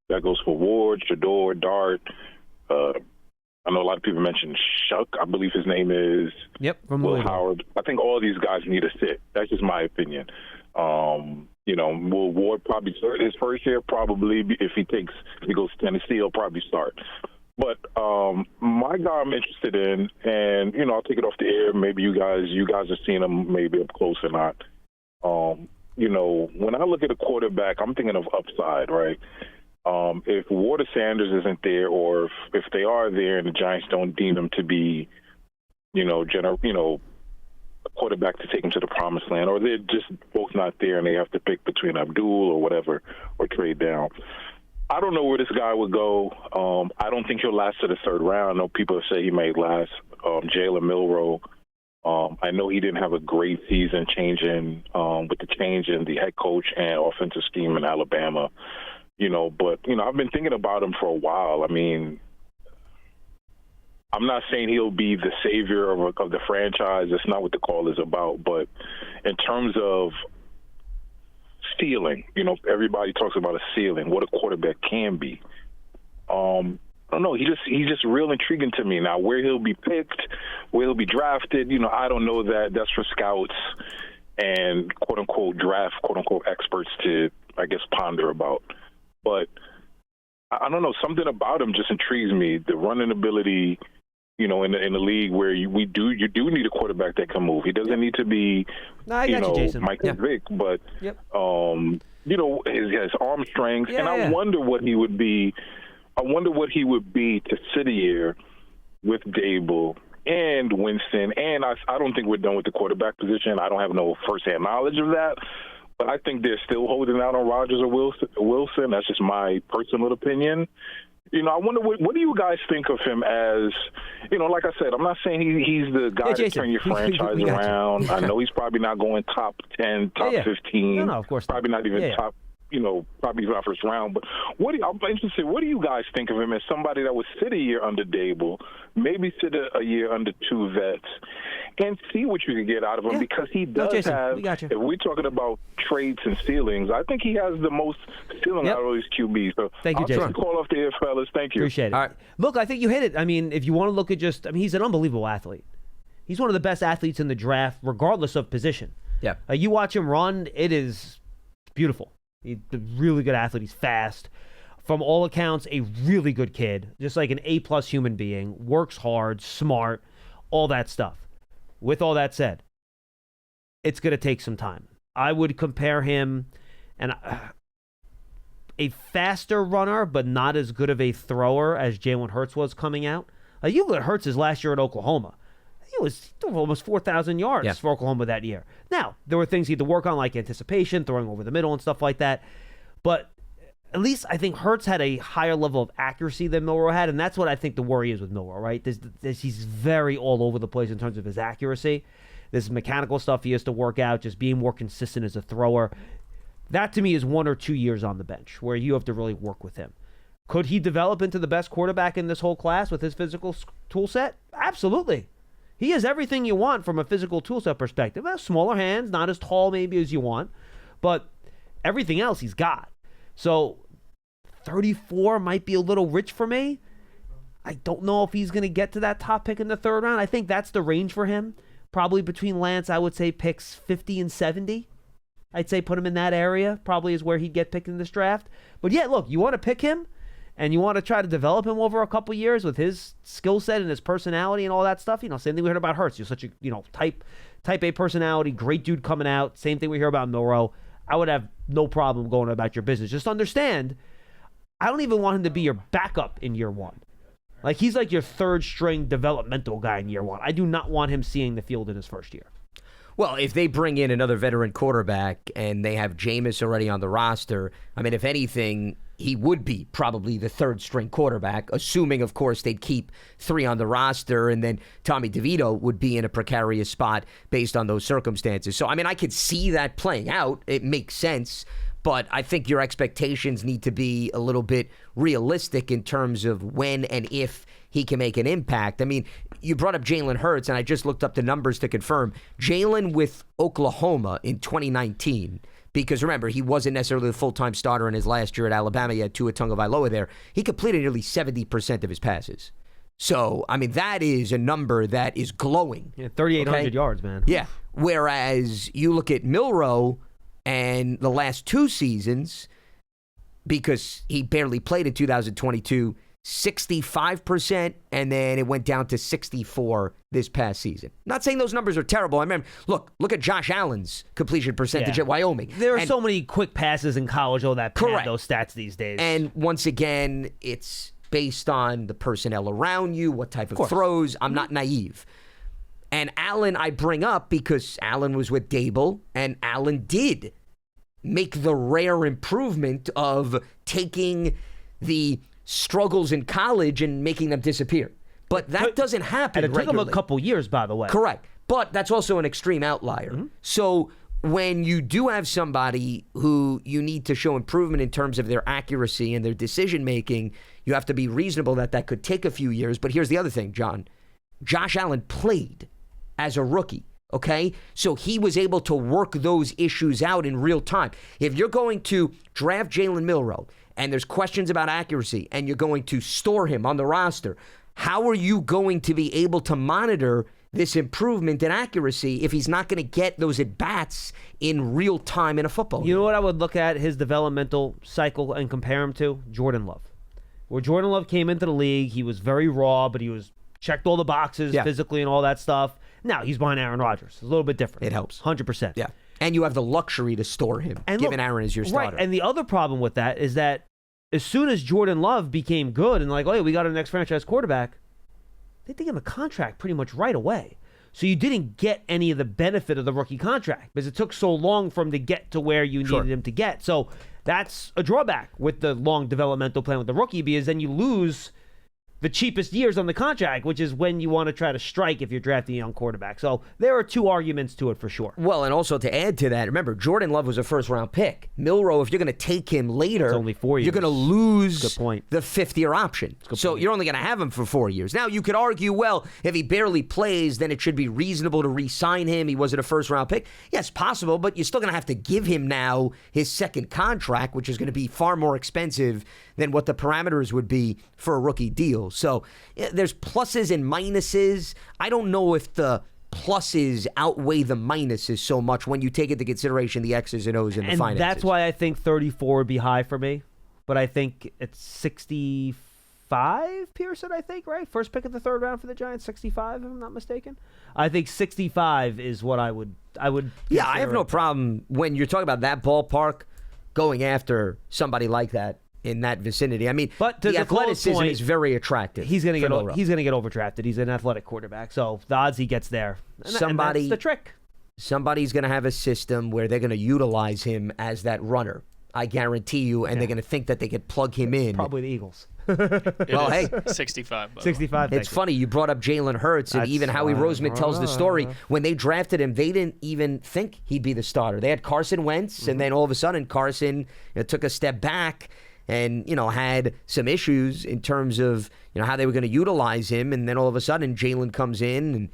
D: That goes for Ward, Shador, Dart. I know a lot of people mentioned Shuck, I believe his name is.
A: Yep, from
D: Will Howard. I think all these guys need to sit. That's just my opinion. Will Ward probably start his first year? Probably. If he goes to Tennessee, he'll probably start. But my guy I'm interested in, and I'll take it off the air. Maybe you guys have seen him maybe up close or not. When I look at a quarterback, I'm thinking of upside, right? If Ward or Sanders isn't there, or if they are there and the Giants don't deem them to be, a quarterback to take them to the promised land, or they're just both not there and they have to pick between Abdul or whatever, or trade down. I don't know where this guy would go. I don't think he'll last to the 3rd round. I know people have said he may last. Jalen Milroe, I know he didn't have a great season changing with the change in the head coach and offensive scheme in Alabama. But I've been thinking about him for a while. I mean, I'm not saying he'll be the savior of the franchise. That's not what the call is about. But in terms of ceiling, everybody talks about a ceiling, what a quarterback can be. I don't know. He's just real intriguing to me. Now, where he'll be picked, where he'll be drafted, I don't know that. That's for scouts and quote-unquote draft, quote-unquote experts to, I guess, ponder about. But I don't know. Something about him just intrigues me. The running ability, in the league where you do need a quarterback that can move. He doesn't need to be, Mike Vick, but, his arm strength. And I wonder what he would be. I wonder what he would be to sit here with Dable and Winston. And I don't think we're done with the quarterback position. I don't have no firsthand knowledge of that. But I think they're still holding out on Rodgers or Wilson. That's just my personal opinion. I wonder what do you guys think of him as, like I said, I'm not saying he's the guy to turn your franchise around. I know he's probably not going top 10, top 15.
A: No, of course not.
D: Probably not even top, probably not first round. But I'm interested, what do you guys think of him as somebody that would sit a year under Dable, maybe sit a year under two vets, and see what you can get out of him? Because he does have, if we're talking about traits and ceilings, I think he has the most ceiling out of all these QBs. So
A: Thank you, Jason.
D: I'll call off the air, fellas. Thank you.
A: Appreciate it.
B: All right.
A: Look, I think you hit it. I mean, if you want to look at he's an unbelievable athlete. He's one of the best athletes in the draft, regardless of position.
B: Yeah.
A: You watch him run, it is beautiful. He's a really good athlete. He's fast. From all accounts, a really good kid. Just like an A-plus human being. Works hard, smart, all that stuff. With all that said, it's going to take some time. I would compare him and a faster runner, but not as good of a thrower as Jalen Hurts was coming out. You look at Hurts' last year at Oklahoma. He was almost 4,000 yards for Oklahoma that year. Now, there were things he had to work on, like anticipation, throwing over the middle and stuff like that. But at least I think Hurts had a higher level of accuracy than Milroe had, and that's what I think the worry is with Milroe, right? He's very all over the place in terms of his accuracy. This mechanical stuff he has to work out, just being more consistent as a thrower. That, to me, is 1 or 2 years on the bench where you have to really work with him. Could he develop into the best quarterback in this whole class with his physical tool set? Absolutely. He has everything you want from a physical tool set perspective. Smaller hands, not as tall maybe as you want, but everything else he's got. So 34 might be a little rich for me. I don't know if he's going to get to that top pick in the third round. I think that's the range for him. Probably between Lance, I would say picks 50 and 70. I'd say put him in that area. Probably is where he'd get picked in this draft. But yeah, look, you want to pick him and you want to try to develop him over a couple years with his skill set and his personality and all that stuff. Same thing we heard about Hurts. You're such a type A personality, great dude coming out. Same thing we hear about Milroe. I would have no problem going about your business. Just understand, I don't even want him to be your backup in year one. Like, he's like your third string developmental guy in year one. I do not want him seeing the field in his first year.
B: Well, if they bring in another veteran quarterback and they have Jameis already on the roster, I mean, if anything, he would be probably the third string quarterback, assuming, of course, they'd keep 3 on the roster, and then Tommy DeVito would be in a precarious spot based on those circumstances. So, I mean, I could see that playing out. It makes sense. But I think your expectations need to be a little bit realistic in terms of when and if he can make an impact. I mean, you brought up Jalen Hurts, and I just looked up the numbers to confirm. Jalen with Oklahoma in 2019, because remember, he wasn't necessarily the full-time starter in his last year at Alabama. He had Tua Tagovailoa there. He completed nearly 70% of his passes. So, I mean, that is a number that is glowing.
A: Yeah, 3,800 yards, man.
B: Yeah. Whereas you look at Milroe, and the last 2 seasons, because he barely played in 2022, 65%, and then it went down to 64% this past season. Not saying those numbers are terrible. I remember, look at Josh Allen's completion percentage at Wyoming.
A: There are so many quick passes in college, that pad those stats these days.
B: And once again, it's based on the personnel around you, what type of throws. I'm not naive. And Allen I bring up because Allen was with Dable, and Allen did make the rare improvement of taking the struggles in college and making them disappear. But that doesn't happen
A: And it took him
B: regularly.
A: a couple years, by the way.
B: Correct. But that's also an extreme outlier. Mm-hmm. So when you do have somebody who you need to show improvement in terms of their accuracy and their decision making, you have to be reasonable that could take a few years. But here's the other thing, John. Josh Allen played as a rookie, okay? So he was able to work those issues out in real time. If you're going to draft Jalen Milroe and there's questions about accuracy and you're going to store him on the roster, how are you going to be able to monitor this improvement in accuracy if he's not going to get those at-bats in real time in a football game?
A: You know what I would look at his developmental cycle and compare him to? Jordan Love. Where Jordan Love came into the league, he was very raw, but he was checked all the boxes physically and all that stuff. Now he's behind Aaron Rodgers. It's a little bit different.
B: It helps.
A: 100%.
B: Yeah. And you have the luxury to store him, given Aaron is your starter.
A: Right, and the other problem with that is that as soon as Jordan Love became good and like, oh, yeah, we got our next franchise quarterback, they gave him a contract pretty much right away. So you didn't get any of the benefit of the rookie contract because it took so long for him to get to where you needed him to get. So that's a drawback with the long developmental plan with the rookie, because then you lose the cheapest years on the contract, which is when you want to try to strike if you're drafting a young quarterback. So there are two arguments to it for sure.
B: Well, and also to add to that, remember, Jordan Love was a first-round pick. Milroe, if you're going to take him later,
A: it's only 4 years.
B: You're going to lose
A: Good point.
B: the fifth-year option. So you're only going to have him for 4 years. Now, you could argue, well, if he barely plays, then it should be reasonable to re-sign him. He wasn't a first-round pick. Yes, possible, but you're still going to have to give him now his second contract, which is going to be far more expensive than what the parameters would be for a rookie deal. So there's pluses and minuses. I don't know if the pluses outweigh the minuses so much when you take into consideration the X's and O's and the finances.
A: And that's why I think 34 would be high for me. But I think it's 65, Pearson, I think, right? First pick of the third round for the Giants, 65, if I'm not mistaken. I think 65 is what I would
B: Yeah, I have no problem when you're talking about that ballpark going after somebody like that in that vicinity. I mean,
A: but
B: the athleticism is very attractive.
A: He's going to get overdrafted. He's an athletic quarterback, so the odds he gets there. And that's the trick. Somebody's
B: going to have a system where they're going to utilize him as that runner. I guarantee you, and they're going to think that they could plug him in.
A: Probably the Eagles.
C: Well, hey, 65.
A: 65.
B: It's funny you brought up Jalen Hurts, and even Howie Roseman tells the story. When they drafted him, they didn't even think he'd be the starter. They had Carson Wentz, and then all of a sudden, Carson took a step back and, had some issues in terms of, how they were going to utilize him. And then all of a sudden, Jalen comes in and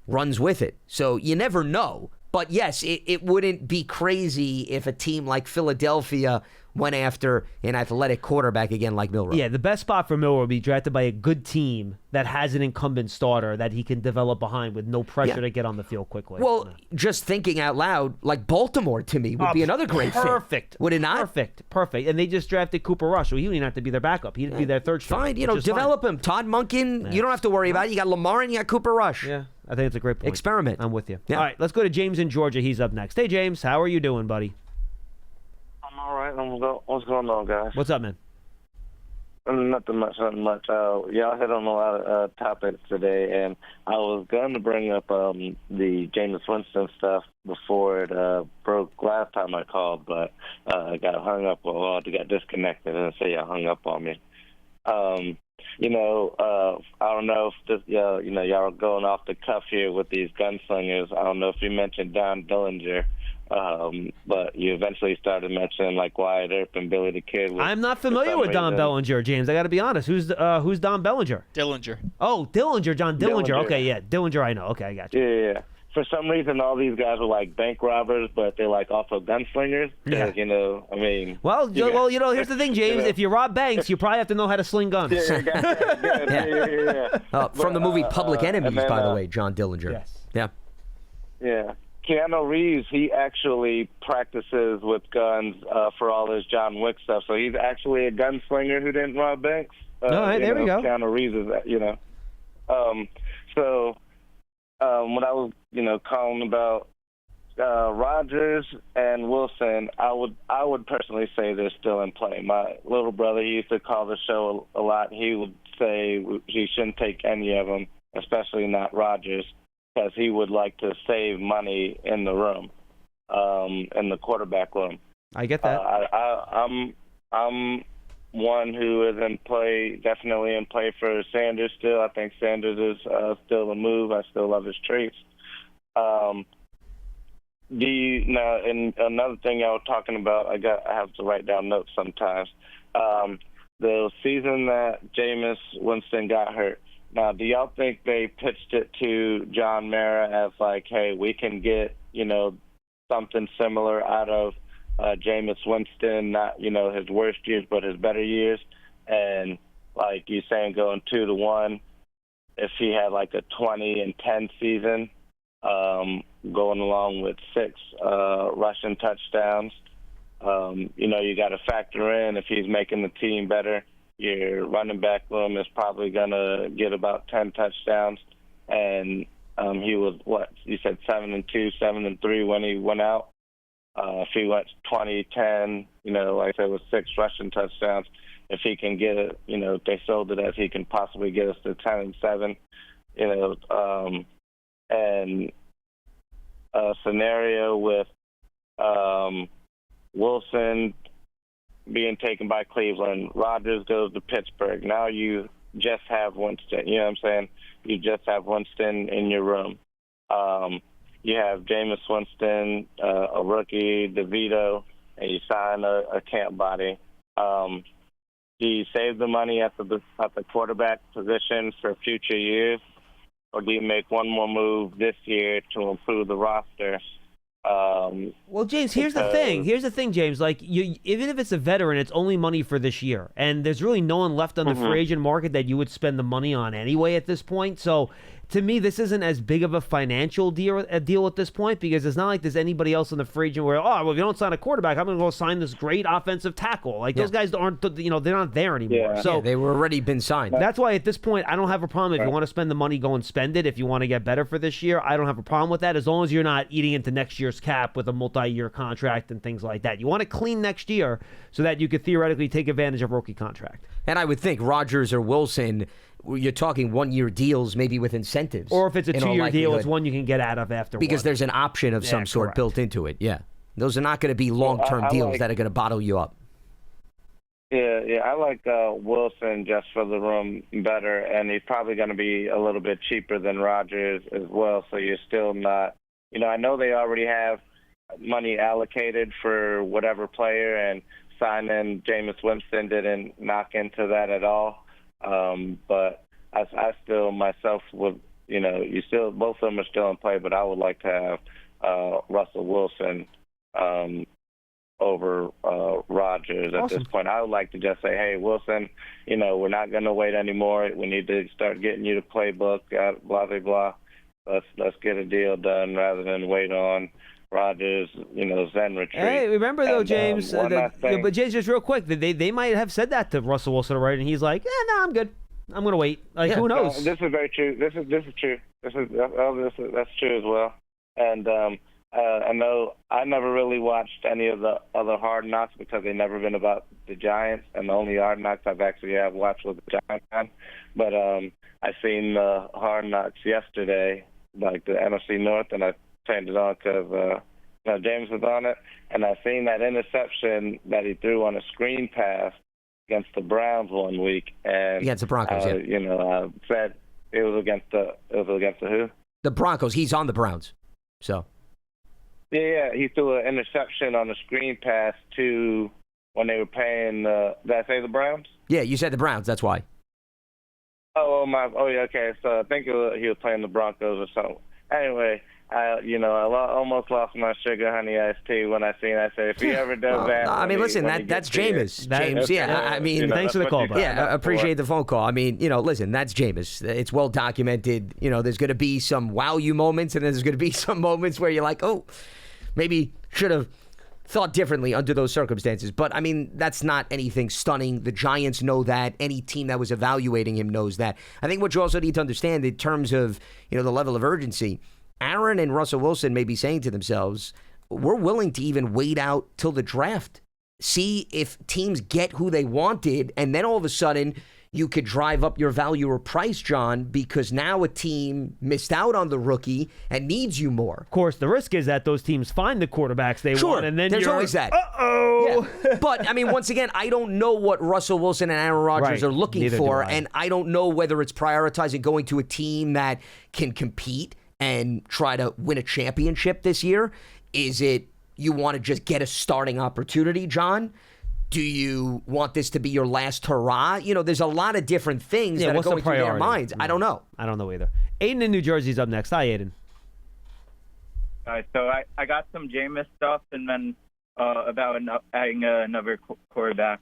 B: runs with it. So you never know. But yes, it wouldn't be crazy if a team like Philadelphia went after an athletic quarterback again like Milroe.
A: Yeah, the best spot for Milroe would be drafted by a good team that has an incumbent starter that he can develop behind with no pressure to get on the field quickly.
B: Well, just thinking out loud, like Baltimore to me would be another great fit.
A: Perfect.
B: Would it not?
A: Perfect. And they just drafted Cooper Rush, so he wouldn't have to be their backup. He'd be their third string.
B: Fine, develop him. Todd Monken, you don't have to worry about it. You got Lamar and you got Cooper Rush.
A: Yeah, I think it's a great point.
B: Experiment.
A: I'm with you.
B: Yeah.
A: All right, let's go to James in Georgia. He's up next. Hey, James, how are you doing, buddy?
E: I'm all right. What's going on, guys?
A: What's up, man?
E: Nothing much. Y'all hit on a lot of topics today, and I was going to bring up the Jameis Winston stuff before it broke last time I called, but I got hung up. I got disconnected, and so y'all hung up on me. I don't know if this, y'all are going off the cuff here with these gunslingers. I don't know if you mentioned Don Dillinger. But you eventually started mentioning like Wyatt Earp and Billy the Kid.
A: I'm not familiar with Don Bellinger, James. I got to be honest. Who's Don Bellinger?
C: Dillinger.
A: Oh, John Dillinger. Okay, yeah, Dillinger. I know. Okay, I got you.
E: Yeah. For some reason, all these guys are like bank robbers, but they're like also gunslingers.
A: Yeah. Well, here's the thing, James. If you rob banks, you probably have to know how to sling guns.
E: Yeah.
B: From the movie Public Enemies, by the way, John Dillinger.
A: Yes.
B: Yeah.
E: Yeah. Keanu Reeves, he actually practices with guns for all his John Wick stuff. So he's actually a gunslinger who didn't rob banks.
A: All right, there we go.
E: Keanu Reeves is, what I was, calling about Rodgers and Wilson, I would personally say they're still in play. My little brother, he used to call the show a lot. He would say he shouldn't take any of them, especially not Rodgers, because he would like to save money in the room, in the quarterback room.
A: I get that.
E: I'm one who is definitely in play for Sanders still. I think Sanders is still a move. I still love his traits. do you now? And another thing I was talking about, I have to write down notes sometimes. The season that Jameis Winston got hurt. Now, do y'all think they pitched it to John Mara as like, hey, we can get something similar out of Jameis Winston, not his worst years, but his better years, and like you saying, going 2-1. If he had like a 20-10 season, going along with 6 rushing touchdowns, you got to factor in if he's making the team better. Your running back room is probably going to get about 10 touchdowns, and he was you said 7-2, 7-3 when he went out. If he went 20-10, like I said, with 6 rushing touchdowns, if he can get it, if they sold it as he can possibly get us to 10-7, and a scenario with Wilson being taken by Cleveland, Rodgers goes to Pittsburgh. Now you just have Winston. You know what I'm saying? You just have Winston in your room. You have Jameis Winston, a rookie, DeVito, and you sign a camp body. Do you save the money at the quarterback position for future years, or do you make one more move this year to improve the roster?
A: Well, James, here's the thing, James. Like, even if it's a veteran, it's only money for this year, and there's really no one left on the free agent market that you would spend the money on anyway at this point. So, to me, this isn't as big of a financial deal at this point, because it's not like there's anybody else in the free agent where, well, if you don't sign a quarterback, I'm going to go sign this great offensive tackle. Like, those guys aren't, they're not there anymore.
E: Yeah.
A: So
B: they were already been signed.
A: That's why at this point, I don't have a problem. If you want to spend the money, go and spend it. If you want to get better for this year, I don't have a problem with that, as long as you're not eating into next year's cap with a multi-year contract and things like that. You want to clean next year so that you could theoretically take advantage of a rookie contract.
B: And I would think Rodgers or Wilson, you're talking 1-year deals, maybe with incentives.
A: Or if it's a 2-year deal, it's one you can get out of after.
B: Because there's an option of some sort built into it. Yeah. Those are not going to be long-term deals that are going to bottle you up.
E: Yeah, I like Wilson just for the room better, and he's probably going to be a little bit cheaper than Rodgers as well, so you're still not, I know they already have money allocated for whatever player, and signing Jameis Winston didn't knock into that at all. But I still myself would, both of them are still in play, but I would like to have Russell Wilson over Rodgers at this point. I would like to just say, hey, Wilson, we're not going to wait anymore. We need to start getting you the playbook, blah, blah, blah. Let's get a deal done rather than wait on Rodgers, Zen retreat.
A: Hey, remember though, James, but James, just real quick, they might have said that to Russell Wilson, right? And he's like, no, I'm good. I'm going to wait. Like, who knows?
E: This is very true. This is true. That's true as well. And I know I never really watched any of the other Hard Knocks because they've never been about the Giants, and the only Hard Knocks I've actually watched was the Giants fan. But I seen the Hard Knocks yesterday, like the NFC North, and I turned it on because James was on it, and I seen that interception that he threw on a screen pass against the Browns one week, and
B: against the Broncos.
E: I said it was against the who?
B: The Broncos. He's on the Browns, so.
E: Yeah, he threw an interception on a screen pass to when they were paying. Did I say the Browns?
B: Yeah, you said the Browns. That's why.
E: Oh yeah, okay. So I think he was playing the Broncos or something. Anyway. I almost lost my sugar honey iced tea when I seen. I said, if he ever does that.
B: I mean, listen, that's Jameis. James, yeah. I mean,
A: thanks for the call, bro.
B: Yeah, I appreciate the phone call. I mean, listen, that's Jameis. It's well documented. There's going to be some wow you moments, and then there's going to be some moments where you're like, oh, maybe should have thought differently under those circumstances. But, I mean, that's not anything stunning. The Giants know that. Any team that was evaluating him knows that. I think what you also need to understand in terms of, the level of urgency, Aaron and Russell Wilson may be saying to themselves, we're willing to even wait out till the draft. See if teams get who they wanted, and then all of a sudden you could drive up your value or price, John, because now a team missed out on the rookie and needs you more.
A: Of course, the risk is that those teams find the quarterbacks they want, and then
B: there's always that.
A: Uh-oh.
B: Yeah. But, I mean, once again, I don't know what Russell Wilson and Aaron Rodgers are looking
A: Neither
B: for,
A: do I.
B: and I don't know whether it's prioritizing going to a team that can compete and try to win a championship this year. Is it you want to just get a starting opportunity, John? Do you want this to be your last hurrah? There's a lot of different things that are going through their minds. I don't know.
A: I don't know either. Aiden in New Jersey's up next. Hi, Aiden.
F: So I got some Jameis stuff, and then about adding another quarterback.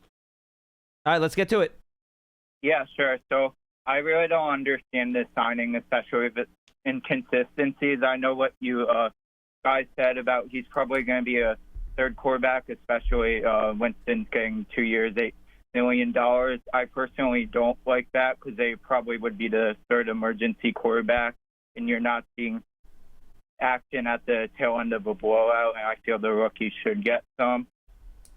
A: All right, let's get to it.
F: Yeah, sure. So I really don't understand this signing, especially with inconsistencies. I know what you guys said about he's probably going to be a third quarterback, especially Winston's getting 2 years, $8 million. I personally don't like that because they probably would be the third emergency quarterback, and you're not seeing action at the tail end of a blowout, and I feel the rookie should get some.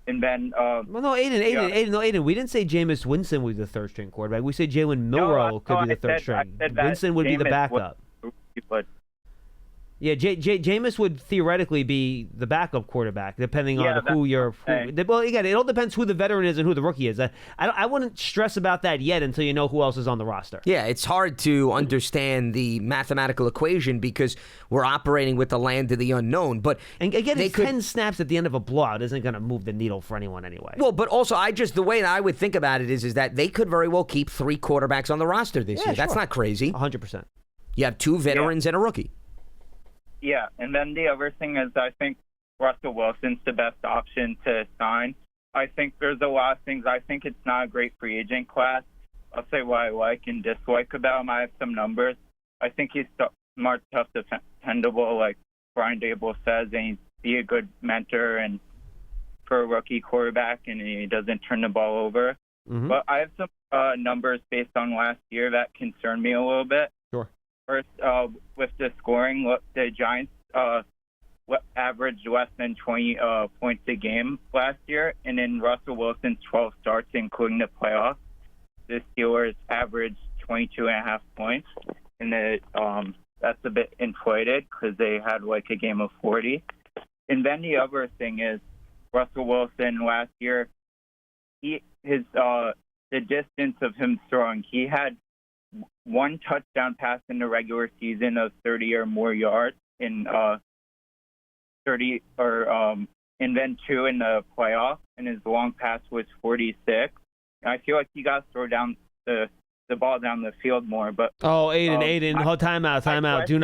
F: And then,
A: Aiden. We didn't say Jameis Winston would be the third string quarterback. We said Jalen Milroe could be the third string. Winston would be the backup. Yeah, Jameis would theoretically be the backup quarterback, depending on who you're. Well, again, it all depends who the veteran is and who the rookie is. I wouldn't stress about that yet until you know who else is on the roster.
B: Yeah, it's hard to understand the mathematical equation because we're operating with the land of the unknown. But
A: and again, 10 snaps at the end of a blowout isn't going to move the needle for anyone anyway.
B: Well, but also, the way that I would think about it is that they could very well keep 3 quarterbacks on the roster this year.
A: Sure.
B: That's not crazy.
A: 100%.
B: You have 2 veterans and a rookie.
F: Yeah, and then the other thing is I think Russell Wilson's the best option to sign. I think there's a lot of things. I think it's not a great free agent class. I'll say what I like and dislike about him. I have some numbers. I think he's smart, tough, dependable, like Brian Dable says, and he's a good mentor and for a rookie quarterback, and he doesn't turn the ball over.
A: Mm-hmm.
F: But I have some numbers based on last year that concern me a little bit.
A: Sure.
F: First, with the scoring, the Giants averaged less than 20 points a game last year, and in Russell Wilson's 12 starts, including the playoffs, the Steelers averaged 22.5 points, and that's a bit inflated because they had like a game of 40. And then the other thing is Russell Wilson last year, the distance of him throwing, he had 1 touchdown pass in the regular season of 30 or more yards in 30 or and then 2 in the playoffs, and his long pass was 46. And I feel like he got to throw down the ball down the field more. But
A: Aiden, time out. Do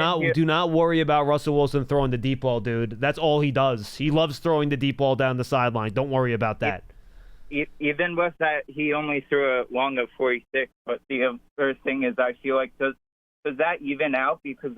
A: not worry about Russell Wilson throwing the deep ball, dude. That's all he does. He loves throwing the deep ball down the sideline. Don't worry about that.
F: Even with that, he only threw a long of 46. But the other thing is, I feel like does that even out? Because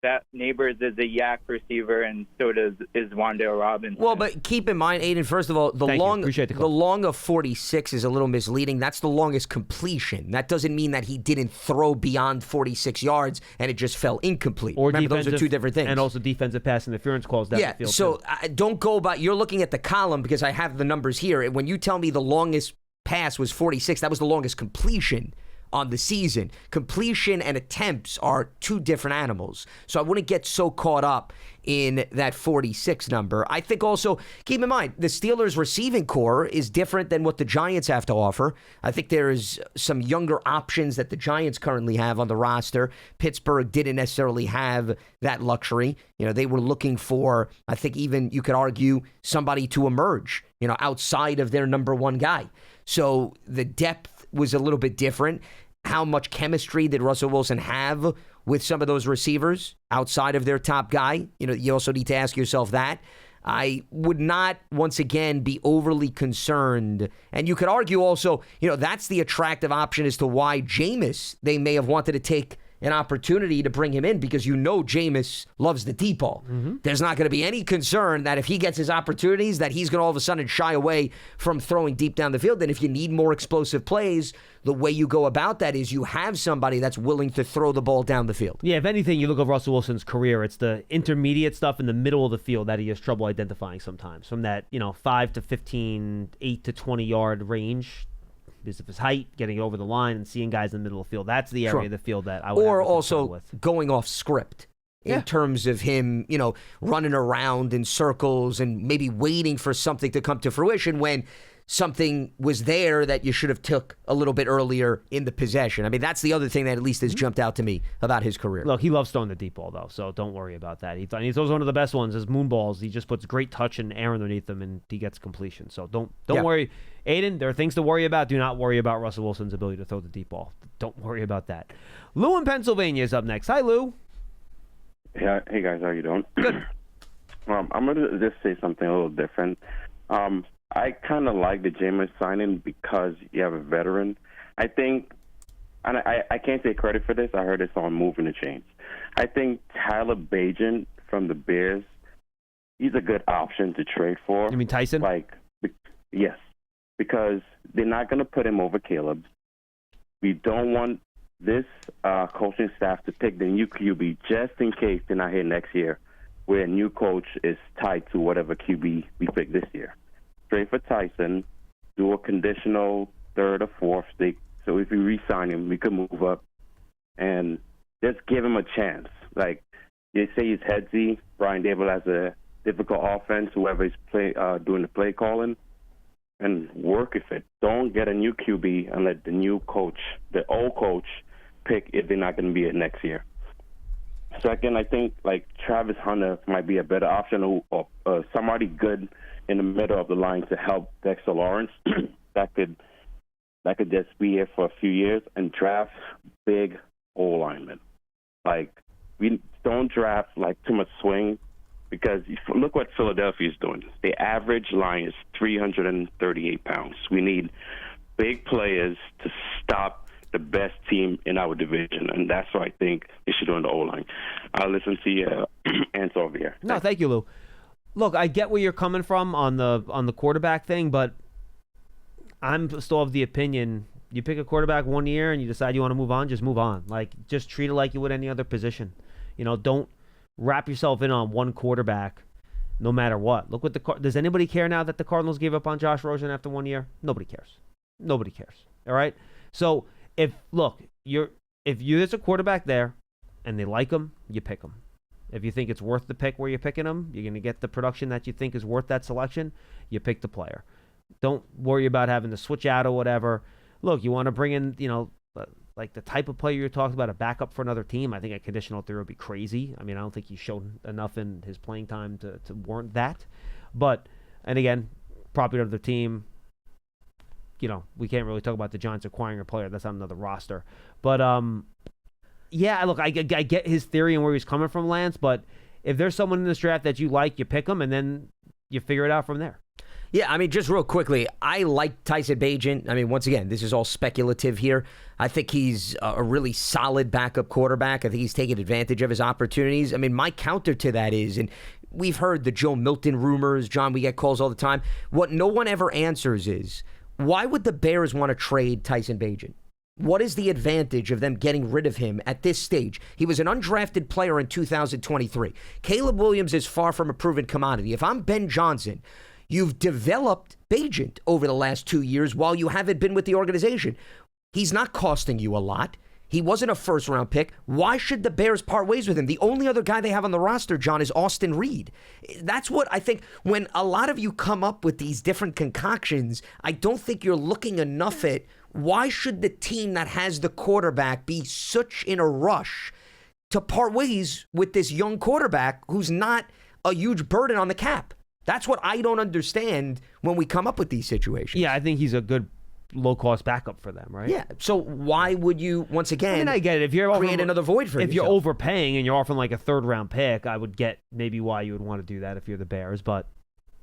F: that Neighbors is a yak receiver, and so is Wan'Dale Robinson.
B: Well, but keep in mind, Aiden, first of all, the long of 46 is a little misleading. That's the longest completion. That doesn't mean that he didn't throw beyond 46 yards and it just fell incomplete. Remember, those are 2 different things.
A: And also defensive pass interference calls down the field.
B: So don't go by, you're looking at the column because I have the numbers here. When you tell me the longest pass was 46, that was the longest completion on the season. Completion and attempts are 2 different animals. So I wouldn't get so caught up in that 46 number. I think also, keep in mind, the Steelers' receiving core is different than what the Giants have to offer. I think there's some younger options that the Giants currently have on the roster. Pittsburgh didn't necessarily have that luxury. They were looking for, I think even you could argue, somebody to emerge, outside of their number 1 guy. So the depth was a little bit different. How much chemistry did Russell Wilson have with some of those receivers outside of their top guy? You also need to ask yourself that. I would not, once again, be overly concerned. And you could argue also, that's the attractive option as to why Jameis, they may have wanted to take an opportunity to bring him in because Jameis loves the deep ball. Mm-hmm. There's not going to be any concern that if he gets his opportunities that he's going to all of a sudden shy away from throwing deep down the field. And if you need more explosive plays, the way you go about that is you have somebody that's willing to throw the ball down the field.
A: Yeah, if anything, you look at Russell Wilson's career, it's the intermediate stuff in the middle of the field that he has trouble identifying sometimes. From that, 5 to 15, 8 to 20 yard range. Because of his height, getting over the line and seeing guys in the middle of the field. That's the area of the field that I would have a concern with.
B: Going off script in terms of him, running around in circles and maybe waiting for something to come to fruition when something was there that you should have took a little bit earlier in the possession. I mean, that's the other thing that at least has jumped out to me about his career.
A: Look, he loves throwing the deep ball, though, so don't worry about that. He throws one of the best ones, his moon balls. He just puts great touch and air underneath them, and he gets completion. So don't worry. Aiden, there are things to worry about. Do not worry about Russell Wilson's ability to throw the deep ball. Don't worry about that. Lou in Pennsylvania is up next. Hi, Lou.
G: Hey guys, how you doing?
A: Good.
G: I'm going to just say something a little different. I kind of like the Jameis signing because you have a veteran. I think, and I can't take credit for this, I heard this on Moving the Chains. I think Tyler Bagent from the Bears, he's a good option to trade for.
A: You mean Tyson?
G: Yes, because they're not going to put him over Caleb. We don't want this coaching staff to pick the new QB just in case they're not here next year, where a new coach is tied to whatever QB we pick this year. Trade for Tyson, do a conditional third or fourth stick. So if we re-sign him, we could move up and just give him a chance. Like they say he's headsy. Brian Dable has a difficult offense, whoever is doing the play calling, and work with it. Don't get a new QB and let the new coach, the old coach, pick if they're not going to be it next year. Second, I think like Travis Hunter might be a better option, or somebody good in the middle of the line to help Dexter Lawrence. that could just be here for a few years and draft big O-linemen. Like we don't draft like too much swing, because look what Philadelphia is doing. The average line is 338 pounds. We need big players to stop the best team in our division, and that's what I think they should do in the O-line. I'll listen to your answer over here.
A: No, thank you, Lou. Look, I get where you're coming from on the quarterback thing, but I'm still of the opinion you pick a quarterback 1 year and you decide you want to move on, just move on. Like, just treat it like you would any other position. Don't wrap yourself in on one quarterback no matter what. Look what does anybody care now that the Cardinals gave up on Josh Rosen after 1 year? Nobody cares. Nobody cares. All right? So, if there's a quarterback there and they like him, you pick him. If you think it's worth the pick where you're picking him, you're going to get the production that you think is worth that selection, you pick the player. Don't worry about having to switch out or whatever. Look, you want to bring in, like the type of player you're talking about, a backup for another team. I think a conditional theory would be crazy. I mean, I don't think he's shown enough in his playing time to warrant that. But, and again, property of the team, we can't really talk about the Giants acquiring a player. That's on another roster. But, yeah, look, I get his theory and where he's coming from, Lance, but if there's someone in this draft that you like, you pick him, and then you figure it out from there.
B: Yeah, I mean, just real quickly, I like Tyson Bagent. I mean, once again, this is all speculative here. I think he's a really solid backup quarterback. I think he's taken advantage of his opportunities. I mean, my counter to that is, and we've heard the Joe Milton rumors, John, we get calls all the time. What no one ever answers is, why would the Bears want to trade Tyson Bagent? What is the advantage of them getting rid of him at this stage? He was an undrafted player in 2023. Caleb Williams is far from a proven commodity. If I'm Ben Johnson, you've developed Bagent over the last 2 years while you haven't been with the organization. He's not costing you a lot. He wasn't a first-round pick. Why should the Bears part ways with him? The only other guy they have on the roster, John, is Austin Reed. That's what I think. When a lot of you come up with these different concoctions, I don't think you're looking enough at why should the team that has the quarterback be such in a rush to part ways with this young quarterback who's not a huge burden on the cap? That's what I don't understand when we come up with these situations.
A: Yeah, I think he's a good low-cost backup for them, right?
B: Yeah. So why would you, once again,
A: I get it. If you're
B: create another void for
A: if
B: yourself?
A: You're overpaying and you're offering like a third-round pick, I would get maybe why you would want to do that if you're the Bears. But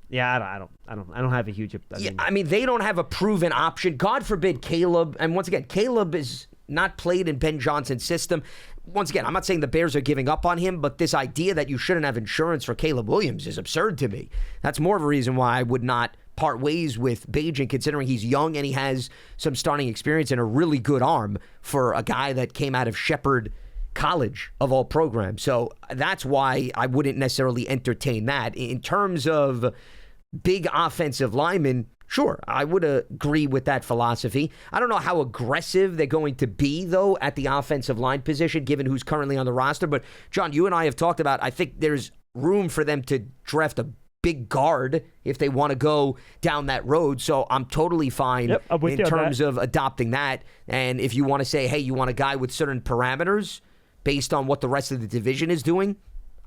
A: yeah, I don't have a huge.
B: I mean, they don't have a proven option. God forbid Caleb. And once again, Caleb is not played in Ben Johnson's system. Once again, I'm not saying the Bears are giving up on him, but this idea that you shouldn't have insurance for Caleb Williams is absurd to me. That's more of a reason why I would not part ways with Bagent, considering he's young and he has some starting experience and a really good arm for a guy that came out of Shepherd College of all programs. So that's why I wouldn't necessarily entertain that. In terms of big offensive linemen, sure, I would agree with that philosophy. I don't know how aggressive they're going to be, though, at the offensive line position, given who's currently on the roster. But, John, you and I have talked about, I think there's room for them to draft a big guard if they want to go down that road. So I'm totally fine in terms of adopting that. And if you want to say, hey, you want a guy with certain parameters based on what the rest of the division is doing,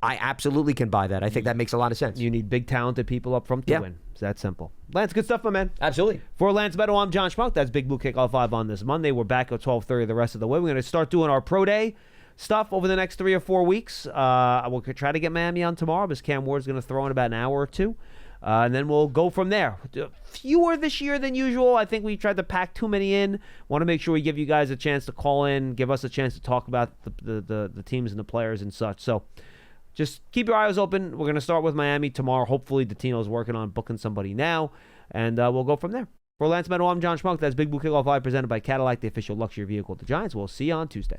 B: I absolutely can buy that. I think that makes a lot of sense.
A: You need big, talented people up front to win. It's that simple. Lance, good stuff, my man.
B: Absolutely.
A: For Lance Medow, I'm John Schmeelk. That's Big Blue Kickoff Live on this Monday. We're back at 12:30 the rest of the way. We're going to start doing our Pro Day stuff over the next 3 or 4 weeks. We'll try to get Miami on tomorrow because Cam Ward's going to throw in about an hour or two. And then we'll go from there. Fewer this year than usual. I think we tried to pack too many in. Want to make sure we give you guys a chance to call in, give us a chance to talk about the teams and the players and such. So just keep your eyes open. We're going to start with Miami tomorrow. Hopefully, Tino's working on booking somebody now, and we'll go from there. For Lance Medow, I'm John Schmeelk. That's Big Blue Kickoff Live presented by Cadillac, the official luxury vehicle of the Giants. We'll see you on Tuesday.